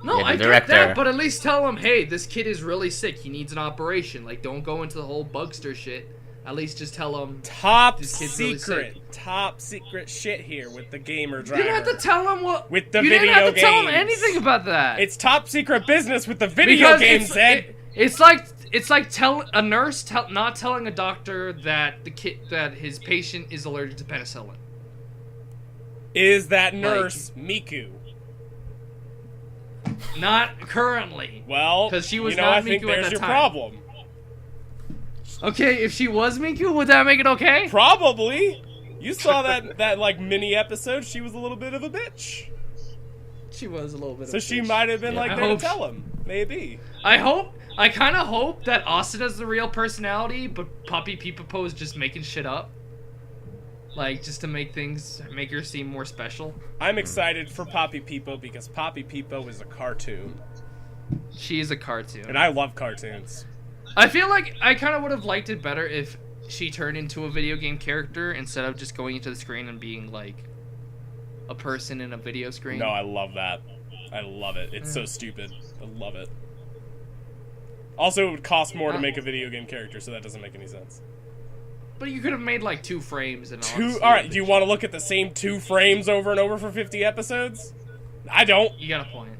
A: No,
B: Yeah, the
A: I get
B: director.
A: that, but at least tell him, hey, this kid is really sick. He needs an operation. Like, don't go into the whole bugster shit. At least just tell him.
C: Top
A: This kid's really
C: secret, top secret shit here with the gamer
A: You
C: driver.
A: didn't have to tell him what.
C: With the
A: you didn't
C: video
A: have to tell him
C: games.
A: anything about that.
C: It's top secret business with the video
A: because
C: games, Zed.
A: it's like a nurse not telling a doctor that that his patient is allergic to penicillin.
C: Is that nurse Miku?
A: Not currently.
C: Well,
A: 'Cause she was
C: you know,
A: not
C: I think
A: Miku at
C: there's
A: that
C: your
A: time.
C: problem.
A: Okay, if she was Miku, would that make it okay?
C: Probably. You saw that like mini episode. She was a little bit of a bitch,
A: She was a little bit.
C: so
A: of a
C: she
A: bitch.
C: might have been
B: Yeah.
C: like
A: I
C: there to
A: hope
C: tell him. Maybe.
A: I kind of hope that Asuna's the real personality, but Poppy Pipapo is just making shit up. Like, just to make her seem more special.
C: I'm excited for Poppy Peepo because Poppy Peepo is a cartoon,
A: She is a cartoon.
C: and I love cartoons.
A: I feel like I kind of would have liked it better if she turned into a video game character instead of just going into the screen and being, like, a person in a video screen.
C: No, I love that. I love it. It's so stupid. I love it. Also, it would cost more to make a video game character, so that doesn't make any sense.
A: But you could have made, like, 2 frames and
C: All right, do you want to look at the same 2 frames over and over for 50 episodes? I don't.
A: You got a point.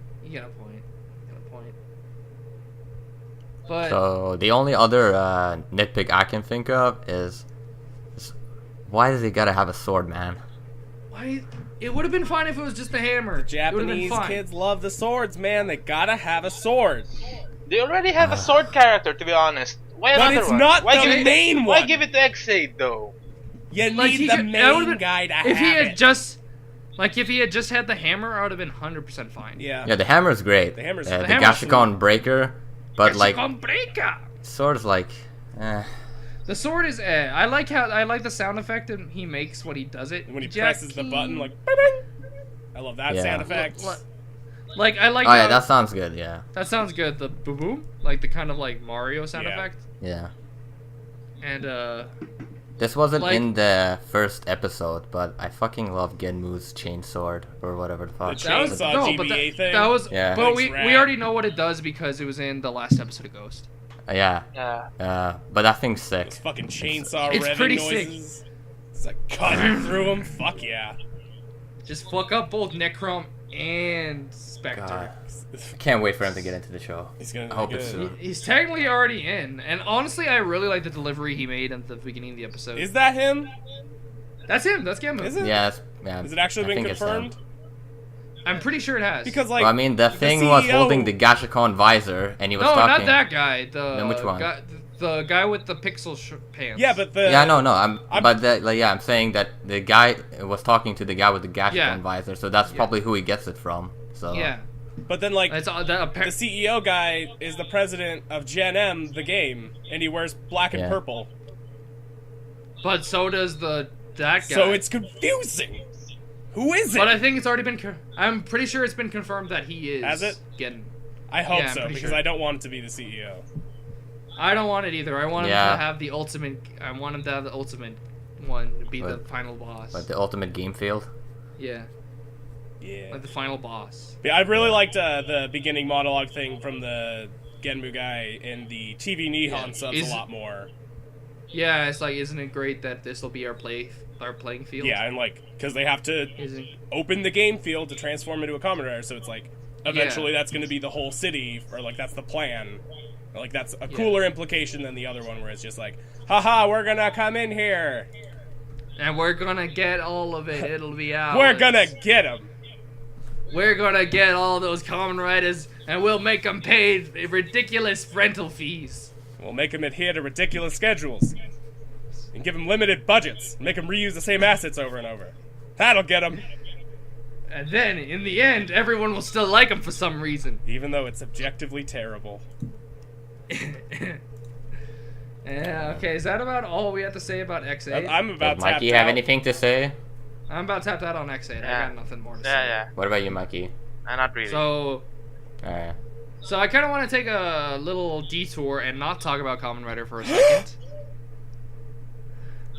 A: But...
B: So the only other nitpick I can think of is why does he gotta have a sword, man?
A: Why? It would have been fine if it was just a hammer. It would have been
C: Japanese
A: fine.
C: kids love the swords, man. They gotta have a sword.
D: They already have a sword character, to be honest. Why
C: But
D: another
C: it's
D: one?
C: not
D: Why
C: the
D: give it-
C: main
D: Why
C: one.
D: give it to X8 though?
C: You
A: Like,
C: need
A: he
C: the
A: could- that would've
C: main
A: been-
C: guy to
A: If he
C: have
A: had
C: it.
A: just... Like, if he had just had the hammer, I would have been 100% fine.
C: Yeah.
B: Yeah, the hammer's great.
C: The hammer's-
B: the
C: the
A: hammer's
B: Gashikon breaker, but like
A: Breaker!
B: sword's like, eh.
A: The sword is I like the sound effect and he makes when he does it.
C: When he
A: Jack
C: presses the
A: King.
C: button, like, bing, bing. I love that
B: Yeah.
C: sound effect.
A: Like I like.
B: Oh yeah, that sounds good. Yeah.
A: that sounds good. The boom boom, like the kind of like Mario sound
C: Yeah.
A: effect.
B: Yeah.
A: And
B: This wasn't
A: Like-
B: in the first episode, but I fucking love Genmu's chainsword or whatever the fuck.
C: The
A: that was
C: chainsaw
A: no,
C: GBA
A: but
C: thing.
A: that was.
B: Yeah.
A: But
C: Thanks,
A: we
C: Rat.
A: already know what it does because it was in the last episode of Ghost.
B: Yeah.
D: Yeah.
B: But that thing's sick.
C: Those fucking chainsaw
A: It's
C: revving
A: pretty sick.
C: noises. It's like cutting through them. Fuck yeah.
A: Just fuck up both Necrom and Spectre.
B: God. I can't wait for him to get into the show.
C: He's gonna.
B: I hope
C: be
B: it's
C: good.
B: soon.
A: He's technically already in, and honestly, I really like the delivery he made at the beginning of the episode.
C: Is that him?
A: That's him. That's Gamma.
C: Is it?
B: Yeah. Yeah.
C: Has it actually
B: I
C: been
B: think it's him.
C: confirmed?
A: I'm pretty sure it has.
C: Because like,
B: Well, I mean, the thing
C: CEO
B: was holding the Gashikon visor, and he was
A: no,
B: talking.
A: not that guy. The
B: Then which one?
A: the guy with the pixel pants.
C: yeah, but the
B: Yeah, no.
C: I'm-
B: I'm saying that the guy was talking to the guy with the Gashikon
A: Yeah.
B: visor, so that's probably who he gets it from. So
A: Yeah,
C: but then like
A: it's that
C: the CEO guy is the president of Gen M, the game, and he wears black and
B: Yeah.
C: purple.
A: But so does that guy.
C: So it's confusing. Who is it?
A: But I think it's already been. I'm pretty sure it's been confirmed that he is.
C: Has it?
A: Getting.
C: I hope
A: Yeah, I'm
C: so
A: pretty
C: because
A: sure.
C: I don't want it to be the E CEO.
A: I don't want it either. I want him
B: Yeah.
A: to have the ultimate. I want him to have the ultimate one to be the
B: But-
A: final boss.
B: but the ultimate game field.
A: Yeah,
C: Yeah.
A: like the final boss.
C: But I really liked the beginning monologue thing from the Genmu guy in the TV Nihon
A: Yeah.
C: subs
A: Is-
C: a lot more.
A: Yeah, it's like, isn't it great that this will be our playing field?
C: Yeah, and like because they have to
A: Isn't
C: open the game field to transform into a Kamen Rider, so it's like eventually that's going to be the whole city, or like that's the plan. Or, like that's a cooler implication than the other one where it's just like, haha, we're gonna come in here,
A: and we're gonna get all of it. It'll be ours.
C: we're gonna get them.
A: We're gonna get all those Kamen Riders, and we'll make them pay ridiculous rental fees.
C: We'll make them adhere to ridiculous schedules, and give them limited budgets, make them reuse the same assets over and over. That'll get them,
A: And then, in the end, everyone will still like them for some reason.
C: even though it's objectively terrible.
A: Yeah, okay, is that about all we have to say about X8?
C: I'm about
B: Does Mikey
C: tapped
B: have
C: out.
B: anything to say?
A: I'm about tapped out on X8. I
D: Yeah.
A: got nothing more to say.
D: Yeah.
B: What about you, Mikey?
D: Not really.
A: So,
B: Alright.
A: I kind of want to take a little detour and not talk about Kamen Rider for a second.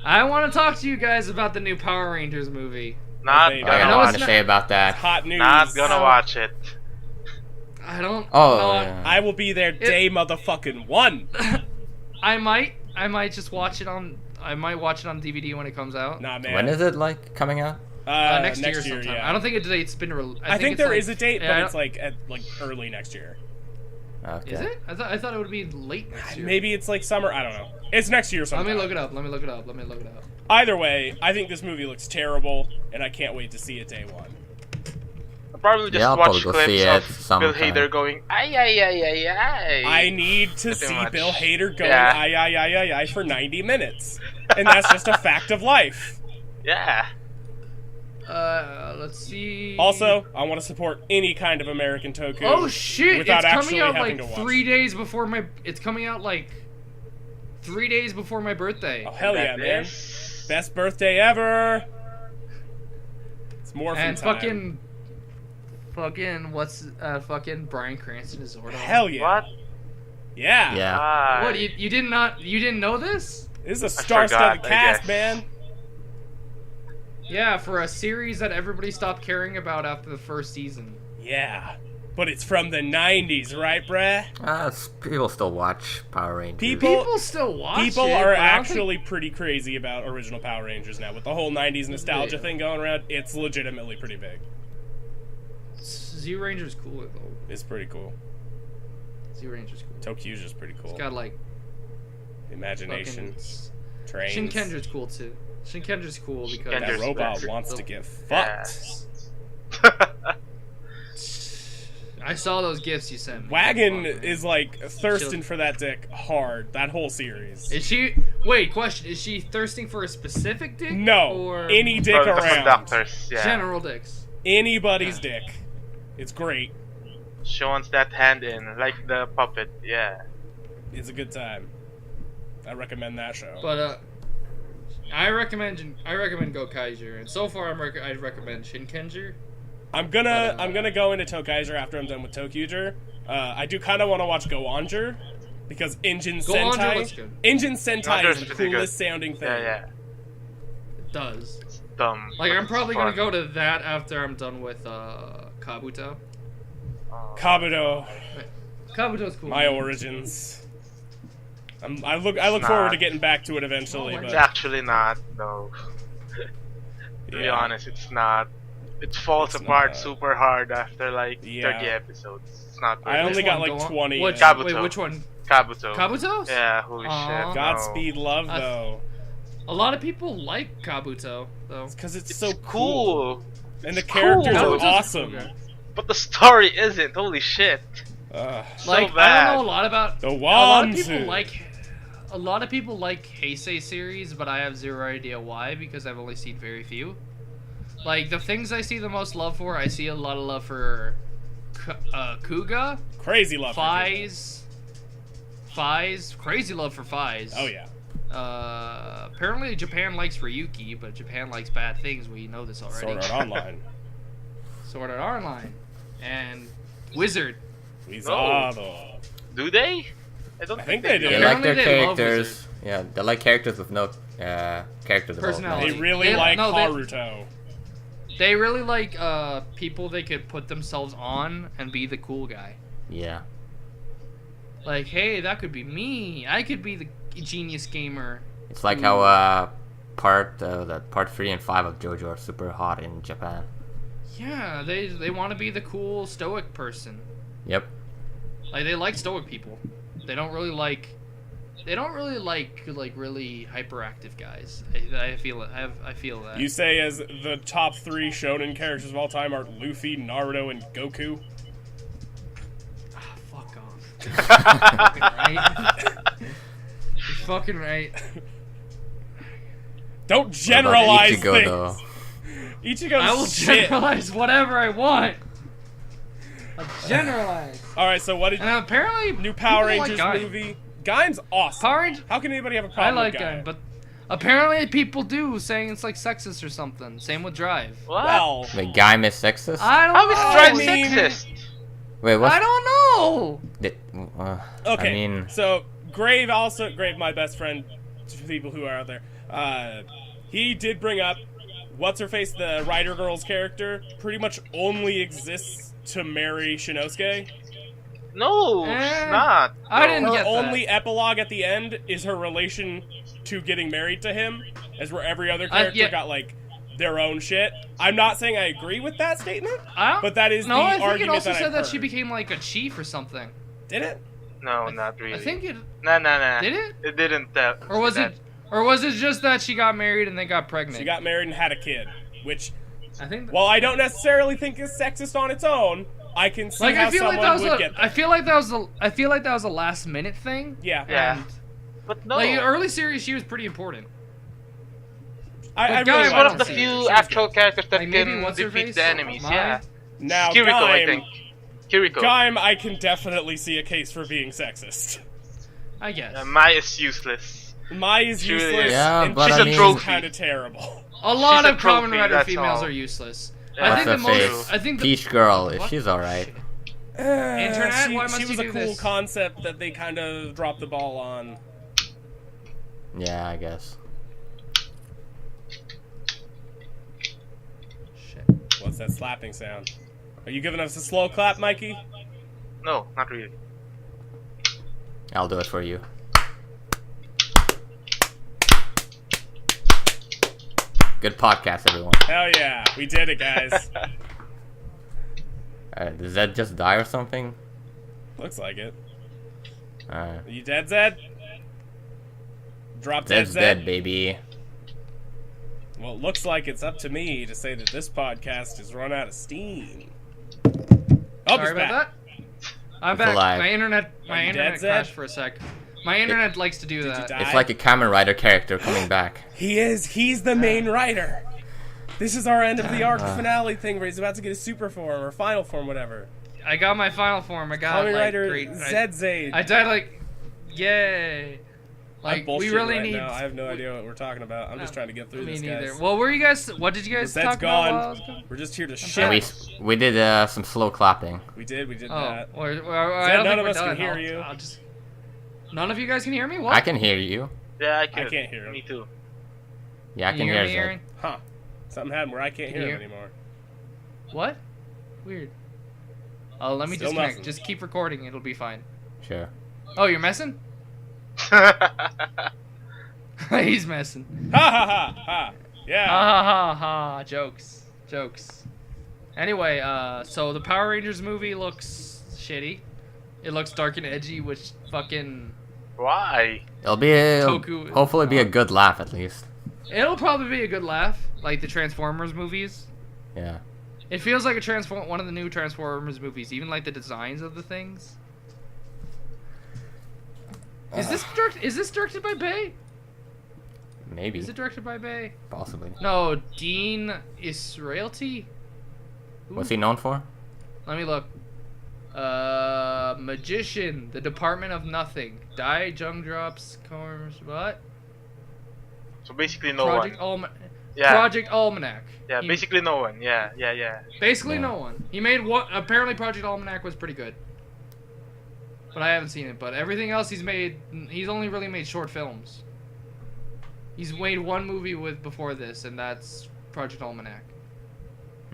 A: I want to talk to you guys about the new Power Rangers movie.
D: Not
C: baby.
B: I
D: gonna
B: got a
A: know
B: lot
A: it's
B: to
A: not-
B: say about that.
C: Hot news.
D: Not gonna
A: Oh.
D: watch it.
A: I don't.
B: Oh,
A: know.
B: yeah.
C: I will be there day motherfucking one.
A: I might just watch it on. I might watch it on DVD when it comes out.
C: Nah, man.
B: When is it like coming out?
A: Next year sometime.
C: yeah.
A: I don't think it's been.
C: I think
A: it's
C: there
A: like-
C: is a date,
A: yeah,
C: but
A: I
C: it's
A: don't-
C: like at like early next year.
B: Okay.
A: Is it? I thought it would be late next year.
C: Maybe it's like summer. I don't know. It's next year
A: Let
C: sometime.
A: me look it up. Let me look it up.
C: Either way, I think this movie looks terrible, and I can't wait to see it day one.
D: I'll probably just
B: Yeah, I'll
D: watch
B: probably go see
D: clips
B: it
D: of Bill
B: sometime.
D: Hader going, ay, ay, ay, ay, ay.
C: I need to
D: Pretty
C: see
D: much.
C: Bill Hader going
D: Yeah.
C: ay ay ay ay ay for 90 minutes, and that's just a fact of life.
D: Yeah.
A: Let's see.
C: Also, I want to support any kind of American Toku.
A: Oh shit!
C: without
A: It's coming
C: actually
A: out
C: having
A: like
C: to watch.
A: 3 days before my. It's coming out like 3 days before my birthday.
C: Oh hell yeah,
D: That
C: man!
D: is-
C: Best birthday ever. It's morphin'
A: And
C: time.
A: fucking what's fucking Bryan Cranston is Zordon.
C: Hell yeah!
D: What?
C: Yeah.
B: Yeah.
D: Why?
A: What you didn't know this?
C: This is a
D: I
C: star-studded
D: forgot, I
C: cast,
D: guess.
C: man.
A: Yeah, for a series that everybody stopped caring about after the first season.
C: Yeah. But it's from the 90s, right, bruh?
B: People still watch Power Rangers.
A: People still watch
C: People
A: it,
C: are
A: but I don't think-
C: actually pretty crazy about original Power Rangers now. With the whole 90s nostalgia
A: Yeah.
C: thing going around, it's legitimately pretty big.
A: Zero Ranger's cool though.
C: It's pretty cool.
A: Zero Ranger's cool.
C: Tokyu's just pretty cool.
A: It's got like
C: Imagination,
A: fucking
C: trains.
A: Shinkendra's cool too. Shinkendra's cool because
C: That
D: Shinkendra's
C: robot
D: better.
C: wants to get
D: Yeah.
C: fucked.
A: I saw those gifs you sent me.
C: Wagon
A: Fuck, man.
C: is like thirsting for that dick hard. That whole series.
A: Is she? Wait, question. Is she thirsting for a specific dick?
C: No,
A: Or
C: any dick
D: From the
C: around.
D: conductors, yeah.
A: general dicks?
C: Anybody's dick. It's great.
D: She wants that hand in, like the puppet, yeah.
C: It's a good time. I recommend that show.
A: But I recommend Gokaiger, and so far I'd recommend Shinkenger.
C: I'm gonna go into Tokaiger after I'm done with Tokuger. I do kind of want to watch Goanger because Engine
A: Goanger looks
C: Sentai.
A: good.
C: Engine Sentai
D: Goanger's
C: is the
D: pretty
C: coolest
D: good.
C: sounding thing.
D: Yeah.
A: It does.
D: It's dumb.
A: Like,
D: but
A: I'm
D: it's
A: probably
D: fun.
A: gonna go to that after I'm done with Kabuto.
C: Kabuto,
A: Kabuto's cool.
C: my origins. I look
D: It's
C: forward
D: not.
C: to getting back to it eventually.
A: Oh,
C: but
D: It's actually not, no. To be
C: yeah.
D: honest, it's not. It falls
C: It's
D: apart
C: not.
D: super hard after like
C: Yeah.
D: 30 episodes. It's not
C: I
D: good.
C: only
A: Which
C: got
A: one?
C: like
A: Go on.
C: 20.
A: Which,
D: Kabuto.
A: wait, which one?
D: Kabuto.
A: Kabuto's?
D: Yeah, holy
A: Aw.
D: shit.
C: Godspeed Love
A: I-
C: though,
A: A lot of people like Kabuto, though.
C: because it's
D: It's
C: so
D: cool.
C: and the
D: It's
C: characters
D: cool.
C: are
A: Kabuto's
C: awesome.
A: okay.
D: But the story isn't. Holy shit. So
A: Like, I
D: bad.
A: don't know a lot about.
C: The
A: A lot of
C: Wanzu.
A: people like. A lot of people like Heisei series, but I have zero idea why because I've only seen very few. Like the things I see the most love for, I see a lot of love for Kuga,
C: Crazy love. for
A: Fies, crazy love for Fies.
C: Kuga. Oh yeah.
A: Apparently Japan likes Ryuki, but Japan likes bad things. We know this already.
C: Sword Art Online.
A: Sword Art Online, and Wizard.
C: Wizardo.
D: Do they? I don't
C: I think they do.
B: They
A: Yeah.
B: like their
A: Apparently they love
B: characters. Yeah, they like characters with no character development.
A: Personality.
C: They really
A: They-
C: like
A: no, they-
C: Haruto.
A: They really like people they could put themselves on and be the cool guy.
B: Yeah.
A: Like, hey, that could be me. I could be the genius gamer.
B: It's like how part 3 and 5 of JoJo are super hot in Japan.
A: Yeah, they want to be the cool stoic person.
B: Yep.
A: Like they like stoic people. They don't really like really hyperactive guys. I feel it. I feel that.
C: You say as the top 3 shonen characters of all time are Luffy, Naruto, and Goku.
A: Ah, fuck off. You're fucking right. You're fucking right.
C: Don't
B: What about
C: generalize
B: Ichigo,
C: things.
B: though?
C: Ichigo's
A: I will
C: shit.
A: generalize whatever I want. I generalize.
C: All right, so what did
A: And apparently,
C: new Power
A: people like
C: Rangers
A: Gaim.
C: movie? Gaim's awesome.
A: Power Rangers.
C: How can anybody have a
A: I
C: problem
A: like
C: with Gaim?
A: Gaim, but apparently people do, saying it's like sexist or something. Same with Drive.
D: What?
C: Well,
B: Wait, Gaim is sexist?
A: I don't
D: How is
A: know.
D: Drive
C: I mean-
D: sexist?
B: Wait, what's...
A: I don't know.
C: okay.
B: I mean...
C: So Grave, my best friend, to people who are out there, he did bring up what's her face, the Rider Girl's character, pretty much only exists to marry Shinosuke.
D: No,
A: Eh,
D: it's not.
A: I
D: No.
A: didn't
C: Her
A: get that.
C: only epilogue at the end is her relation to getting married to him, as where every other character
A: yeah.
C: got like their own shit. I'm not saying I agree with that statement,
A: I don't,
C: but that is
A: no,
C: the
A: I think
C: argument
A: it also
C: that
A: said
C: I've
A: that she
C: heard.
A: became like a chief or something.
C: Did it?
D: No, not really.
A: I think it
D: Nah.
A: did it,
D: It didn't.
A: or was
D: that.
A: it, or was it just that she got married and they got pregnant?
C: She got married and had a kid, which,
A: I think.
C: while I don't necessarily think is sexist on its own, I can see
A: Like
C: how
A: I feel
C: someone
A: like that was
C: would get
A: I
C: that.
A: feel like that was a last minute thing.
C: Yeah.
D: Yeah.
A: And,
D: But no.
A: like in early series, she was pretty important.
C: I
A: But
C: really
A: Gaim,
D: She's
C: like
D: one
A: I
D: of
C: her
D: the
A: don't see
C: character.
D: few
C: She was
D: actual
C: good.
D: characters that
A: Like, maybe
D: can
A: what's her
D: defeat
A: face?
D: the enemies.
A: Mai?
D: Yeah.
C: Now,
D: Kiriko, I
C: Gaim,
D: think. Kiriko.
C: Gaim, I can definitely see a case for being sexist.
A: I guess.
D: Mai is useless.
C: Mai is
D: She really
C: useless,
D: is.
B: Yeah,
C: and
B: but
C: she's
B: I mean-
C: a kind of terrible.
A: A lot
D: She's a
A: of Kamen
D: trophy,
A: Rider
D: that's
A: females
D: all.
A: are useless.
D: Yeah.
A: I think the
B: What's her
A: most.
B: face?
A: I think the
B: Peach Girl,
A: What?
B: she's alright.
A: Internet,
C: she,
A: why must
C: she
A: you
C: was a
A: do
C: cool
A: this?
C: concept that they kind of dropped the ball on.
B: Yeah, I guess.
A: Shit.
C: What's that slapping sound? Are you giving us a slow clap, Mikey?
D: No, not really.
B: I'll do it for you. Good podcast, everyone.
C: Hell yeah, we did it, guys.
B: Does Zed just die or something?
C: Looks like it.
B: Uh,
C: Are you dead, Zed? Drop dead,
B: Zed's
C: Zed.
B: dead, baby.
C: Well, it looks like it's up to me to say that this podcast has run out of steam. Oh,
A: Sorry
C: it's
A: about
C: back.
A: that. I'm
B: It's
A: back.
B: alive.
A: My
C: Are
A: internet
C: you dead,
A: crashed
C: Zed?
A: for a sec. My internet likes to do
C: Did you
A: that.
C: die?
B: It's like a Kamen Rider character coming back.
C: He is. He's the main writer. This is our end of the arc finale thing where he's about to get his super form or final form, whatever.
A: I got my final form. I got
C: Kamen
A: like
C: Rider
A: great.
C: Zed Zaid.
A: I died like, yay.
C: I'm
A: Like,
C: bullshitting
A: we really
C: right
A: need.
C: now. I have no idea what we're talking about. I'm just trying to get through
A: Me
C: this,
A: neither.
C: guys.
A: What were you guys? What did you guys
C: That's
A: talk about? while I was
C: gone.
A: gone?
C: We're just here to
B: Yeah,
C: shit.
B: we did some slow clapping.
C: We did
A: Oh,
C: that.
A: I don't
C: none
A: think
C: of
A: we're
C: us can
A: done.
C: hear you.
A: I'll just. None of you guys can hear me. What?
B: I can hear you.
D: Yeah,
C: I can't hear him.
D: Me too.
B: Yeah, I
A: Can
B: can
A: you
B: hear
A: me,
B: Zed.
A: Aaron?
C: Huh. Something happened where I can't
A: Can
C: hear
A: you
C: him
A: hear-
C: anymore.
A: What? Weird. Oh, let me
C: Still
A: disconnect.
C: nothing.
A: Just keep recording. It'll be fine.
B: Sure.
A: Oh, you're messing? He's messing.
C: Ha ha ha ha. Yeah.
A: Ha ha ha ha. Jokes. Anyway, so the Power Rangers movie looks shitty. It looks dark and edgy, which fucking.
D: Why?
B: It'll
A: Toku-
B: hopefully be a good laugh at least.
A: It'll probably be a good laugh, like the Transformers movies.
B: Yeah.
A: It feels like one of the new Transformers movies, even like the designs of the things. Is this directed by Bay?
B: Maybe.
A: Is it directed by Bay?
B: Possibly.
A: No, Dean Israelty.
B: What's he known for?
A: Let me look. Magician, The Department of Nothing, Die Jung Drops, what?
D: So basically no
A: Project
D: one. Yeah.
A: Project Almanac.
D: Yeah,
A: He-
D: basically no one. Yeah.
A: Basically
B: Yeah.
A: no one. He made what? Apparently Project Almanac was pretty good. But I haven't seen it. But everything else he's only really made short films. He's made one movie before this, and that's Project Almanac.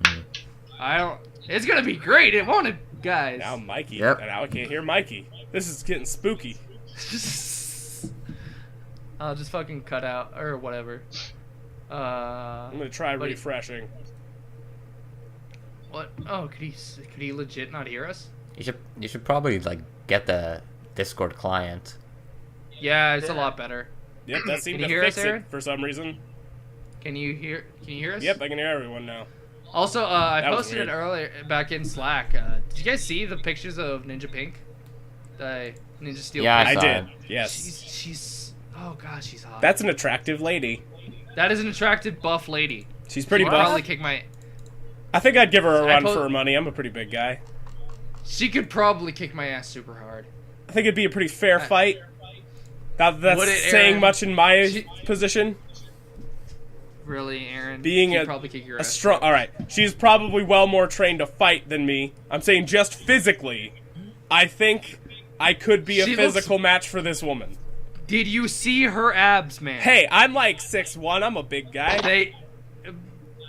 B: Mm.
A: It's gonna be great, it won't it, guys?
C: Now Mikey.
B: Yep.
C: And now I can't hear Mikey. This is getting spooky.
A: I'll just fucking cut out or whatever.
C: I'm gonna try
A: But-
C: refreshing.
A: What? Oh, could he legit not hear us?
B: You should probably like get the Discord client.
A: Yeah, it's a
D: Yeah.
A: lot better.
C: Yep, that seemed
A: you
C: to
A: hear us,
C: fix
A: Aaron?
C: it for some reason.
A: Can you hear us?
C: Yep, I can hear everyone now.
A: Also, I
C: That was
A: posted it
C: weird.
A: earlier back in Slack. Did you guys see the pictures of Ninja Pink? The Ninja Steel.
B: Yeah,
C: I
B: saw
C: did.
B: it.
C: Yes.
A: She's. Oh god, she's hot.
C: That's an attractive lady.
A: That is an attractive buff lady.
C: She's pretty
A: She could
C: buff.
A: probably kick my.
C: I think I'd give her a
A: I
C: run
A: po-
C: for her money. I'm a pretty big guy.
A: She could probably kick my ass super hard.
C: I think it'd be a pretty fair
A: I-
C: fight. That's
A: Would it,
C: saying
A: Aaron?
C: much in my
A: She-
C: position.
A: Really, Aaron?
C: Being
A: She'd
C: a-
A: probably kick your
C: A
A: ass.
C: strong. All right, she's probably well more trained to fight than me. I'm saying just physically. I think I could be a
A: She looks-
C: physical match for this woman.
A: Did you see her abs, man?
C: Hey, I'm like 6'1". I'm a big guy.
A: They.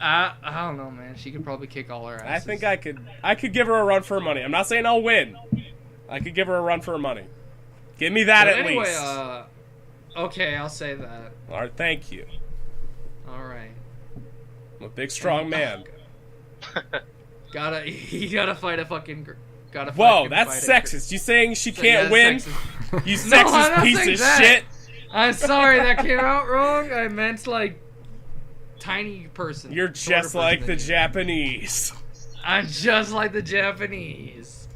A: I don't know, man. She could probably kick all her
C: I
A: asses.
C: think I could give her a run for her money. I'm not saying I'll win. I could give her a run for her money. Give me that
A: But
C: at
A: anyway,
C: least.
A: okay, I'll say that.
C: All right, thank you.
A: All right.
C: I'm a big, strong man.
A: You gotta fight a fucking. Gotta.
C: Whoa,
A: fucking
C: that's
A: fight a-
C: sexist. You saying she
A: Yeah,
C: can't win?
A: sexist.
C: You
A: No, I'm
C: sexist
A: not
C: piece
A: saying
C: of
A: that.
C: shit.
A: I'm sorry, that came out wrong. I meant like tiny person.
C: You're
A: shorter
C: just like
A: person
C: the
A: than you.
C: Japanese.
A: I'm just like the Japanese.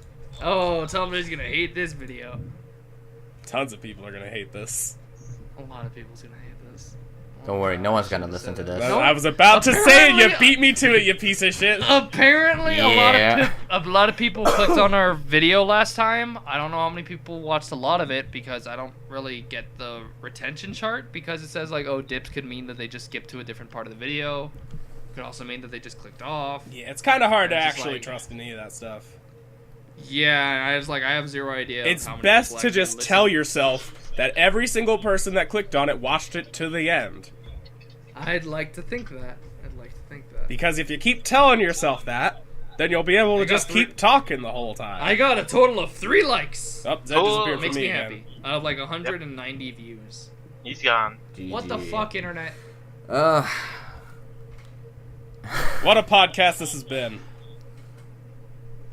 A: Oh, somebody's gonna hate this video.
C: Tons of people are gonna hate this.
A: A lot of people's gonna hate this.
B: Don't worry, no one's gonna listen to this.
A: No.
C: I was about to say it. You
A: Apparently-
C: beat me to it, you piece of shit.
A: Apparently,
B: Yeah.
A: a lot of people clicked on our video last time. I don't know how many people watched a lot of it because I don't really get the retention chart because it says like, oh, dips could mean that they just skipped to a different part of the video. Could also mean that they just clicked off.
C: Yeah, it's kind of hard to
A: It's just
C: actually
A: like-
C: trust any of that stuff.
A: Yeah, I have zero idea. of
C: It's
A: how many
C: best
A: people
C: to
A: actually
C: just
A: listen.
C: tell yourself that every single person that clicked on it watched it to the end.
A: I'd like to think that.
C: Because if you keep telling yourself that, then you'll be able to
A: I got
C: just
A: three-
C: keep talking the whole time.
A: I got a total of 3 likes.
C: Oh, that
D: Oh,
C: disappeared
A: Makes
C: from
A: me
C: me again.
A: happy. Out of like 190 views.
D: He's gone.
A: What the
B: GG.
A: fuck, internet?
C: What a podcast this has been.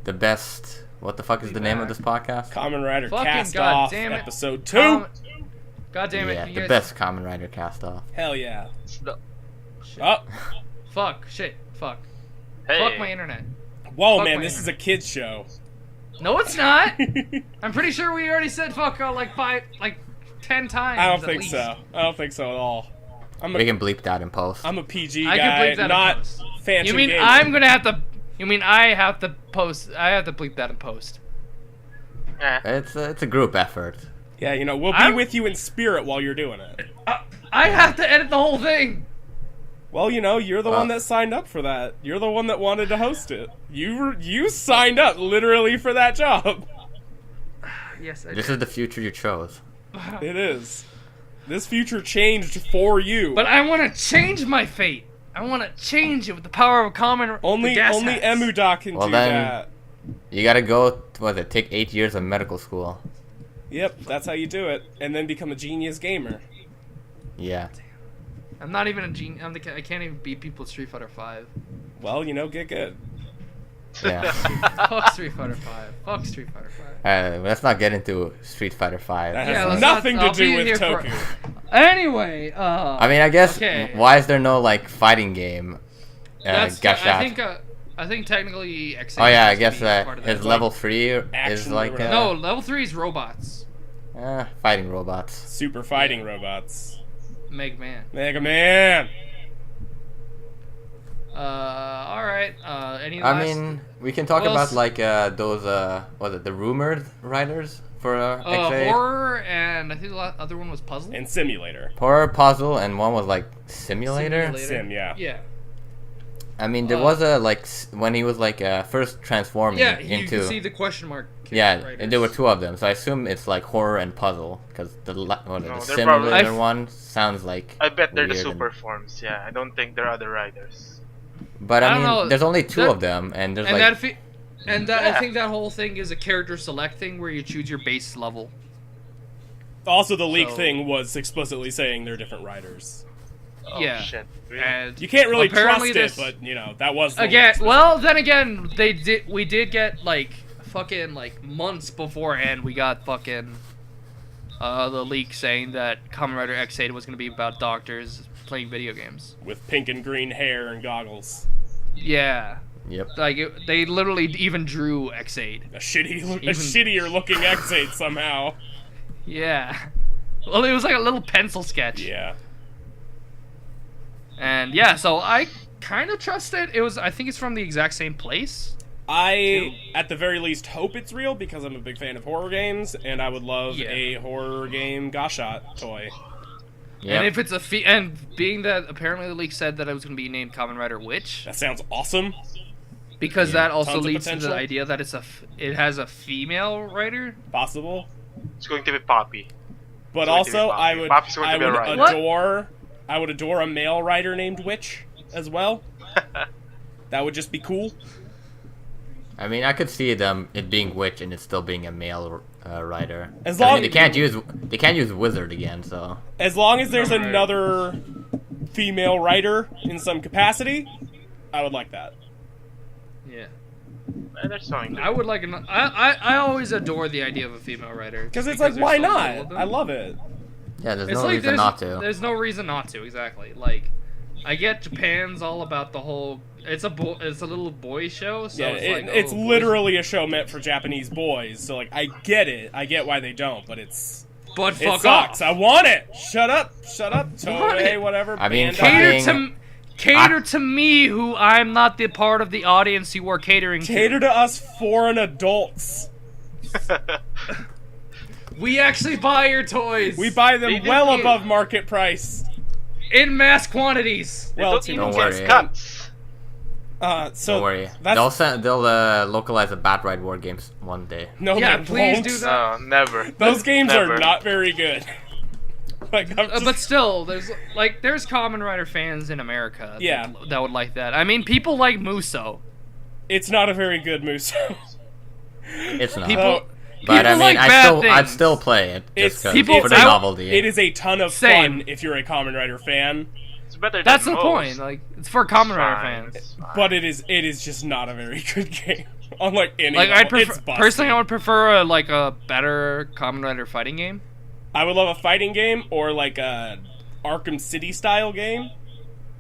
B: The best. What the fuck is the name of this podcast?
C: Kamen Rider
A: Fucking
C: Cast
A: God
C: Off,
A: damn it.
C: episode 2.
A: God damn it.
B: Yeah,
A: you
B: the
A: guys-
B: best Kamen Rider cast off.
C: Hell yeah.
A: Shit.
C: Oh,
A: Fuck. Shit. Fuck.
D: Hey.
A: Fuck my internet.
C: whoa,
A: Fuck
C: man,
A: my
C: this is a
A: internet.
C: kid's show.
A: No, it's not. I'm pretty sure we already said fuck like 10 times.
C: I don't
A: at
C: think
A: least.
C: so. I don't think so at all.
B: We can bleep that in post.
C: I'm a PG
A: I can
C: guy,
A: bleep that in
C: not
A: post.
C: fancy
A: You mean
C: gamer.
A: I'm gonna have to? You mean I have to post? I have to bleep that in post.
D: Eh.
B: It's a group effort.
C: Yeah, you know, we'll be with you in spirit while you're doing it.
A: I have to edit the whole thing.
C: Well, you know, you're the one that signed up for that. You're the one that wanted to host it. You signed up literally for that job.
A: Yes, I
B: This is the future you chose.
C: It is. This future changed for you.
A: But I want to change my fate. I want to change it with the power of Kamen.
C: only Emudoc can
B: Well,
C: do
B: then-
C: that.
B: You gotta go, take 8 years of medical school.
C: Yep, that's how you do it, and then become a genius gamer.
B: Yeah.
A: I'm not even a genius. I can't even beat people at Street Fighter 5.
C: Well, you know, get good.
B: Yeah.
A: Fuck Street Fighter 5. Fuck Street Fighter 5.
B: Let's not get into Street Fighter 5.
C: That
A: Yeah,
C: has
A: let's
C: nothing
A: not-
C: to
A: I'll
C: do
A: be
C: with
A: here for-
C: Toku.
A: Anyway,
B: I mean, I guess,
A: okay.
B: why is there no, like, fighting game?
A: I think technically X8
B: Oh yeah, I
A: has to
B: guess
A: be part of that.
B: his level 3 is
C: action
B: like
C: or
A: No, level 3 is robots.
B: fighting robots.
C: Super fighting robots.
A: Mega Man.
C: Mega Man!
A: Alright. Any
B: I
A: last...
B: mean, we can talk
A: Well,
B: about like those the rumored writers for X8?
A: horror, and I think the other one was puzzle.
C: And Simulator.
B: Horror, puzzle, and one was like simulator.
C: Sim, yeah.
A: Yeah.
B: I mean, there was a when he was like first transforming
A: Yeah, you
B: into.
A: can see the question mark.
B: Yeah,
A: writers.
B: and there were two of them, so I assume it's like horror and puzzle because the
D: No,
B: the
D: they're
B: simulator
D: probably-
B: one sounds like.
D: I bet they're the
B: weird
D: super forms. Yeah, I don't think they're other riders.
B: But
A: I
B: I
A: don't
B: mean,
A: know,
B: there's only two
A: that-
B: of them, and there's
A: And
B: like
A: I
D: Yeah.
A: think that whole thing is a character select thing where you choose your base level.
C: Also, the leak
A: So-
C: thing was explicitly saying they're different riders.
D: Oh,
A: Yeah.
D: shit. Really?
A: And
C: You can't really
A: apparently
C: trust it,
A: this-
C: but, you know, that was the
A: again,
C: leak.
A: well, then again, we did get like fucking like months beforehand. We got fucking the leak saying that Kamen Rider X8 was going to be about doctors playing video games.
C: With pink and green hair and goggles.
A: Yeah,
B: yep.
A: like they literally even drew X8.
C: A
A: Even-
C: shittier looking X8 somehow.
A: Yeah, well, it was like a little pencil sketch.
C: Yeah.
A: And yeah, so I kind of trust it. I think it's from the exact same place.
C: I, at the very least, hope it's real because I'm a big fan of horror games, and I would love
A: Yeah.
C: a horror game Gashot toy.
B: Yep.
A: And if it's and being that apparently the leak said that it was going to be named Kamen Rider Witch,
C: That sounds awesome.
A: because that also
C: Tons of
A: leads to
C: potential.
A: the idea that it has a female writer.
C: Possible.
D: It's going to be Poppy.
C: But
D: It's going to be
C: also,
D: Poppy.
C: I would,
D: Poppy's going
C: I
D: to be a
C: would
D: rider.
A: What?
C: adore, I would adore a male writer named Witch as well. That would just be cool.
B: I mean, I could see it being witch and it still being a male writer.
C: As
B: I mean,
C: long-
B: they can't use wizard again, so
C: As long as there's
A: Alright.
C: another female writer in some capacity, I would like that.
A: Yeah,
D: That's fine.
A: I would like I always adore the idea of a female writer
C: Because it's
A: just
C: like, why
A: there's so little
C: not?
A: of them.
C: I love it.
B: yeah, there's
A: It's
B: no
A: like
B: reason not to.
A: There's no reason not to. Exactly. Like, I get Japan's all about the whole. It's a little boy show. So
C: Yeah,
A: it's like,
C: literally a show meant for Japanese boys. So like, I get it. I get why they don't, but it's
A: But
C: it
A: fuck
C: sucks.
A: off.
C: I want it. Shut up.
A: Want
C: Toei,
A: it.
C: whatever.
B: I mean,
C: Bandai.
A: Cater to me, who I'm not the part of the audience you are catering
C: Cater to us foreign adults.
A: We actually buy your toys.
C: We buy
D: They
C: them
D: did
C: well
D: you.
C: above market price.
A: in mass quantities.
D: They
C: Well,
D: don't
C: to
D: even
B: Don't
D: get
B: worry.
D: cuts.
C: So
B: Don't worry.
C: That's
B: They'll localize the Bat Ride War games one day.
C: no,
A: Yeah,
C: they
A: please
C: won't.
A: do that.
D: No, never.
C: Those games
D: Never.
C: are not very good. Like, I'm just,
A: But still, there's Kamen Rider fans in America.
C: Yeah.
A: that would like that. I mean, people like Muso.
C: it's not a very good Muso.
B: It's not.
A: People-
B: but I
A: people
B: mean,
A: like bad
B: I'd
A: things.
B: still play it
C: It's
B: just 'cause
A: people-
B: for the
A: I-
B: novelty.
C: It is a ton of
A: Same.
C: fun if you're a Kamen Rider fan,
D: It's better than
A: That's the
D: most.
A: point. Like, it's for Kamen Rider
D: Fine,
A: fans.
D: it's fine.
C: but it is just not a very good game. Unlike any
A: Like,
C: level.
A: I'd prefer
C: It's busted.
A: personally, I would prefer a better Kamen Rider fighting game.
C: I would love a fighting game or like a Arkham City style game.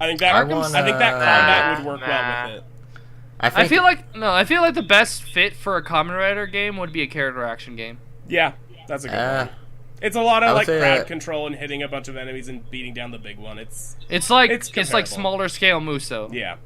C: I think that
B: I
C: I think
B: wanna-
C: that combat would work
D: Nah.
C: well with it.
A: I feel like the best fit for a Kamen Rider game would be a character action game.
C: Yeah, that's a good
B: Uh,
C: one. It's a lot
B: I
C: of
B: would
C: like
B: say
C: crowd
B: that-
C: control and hitting a bunch of enemies and beating down the big one.
A: It's
C: It's
A: like
C: comparable.
A: smaller scale Muso.
C: Yeah.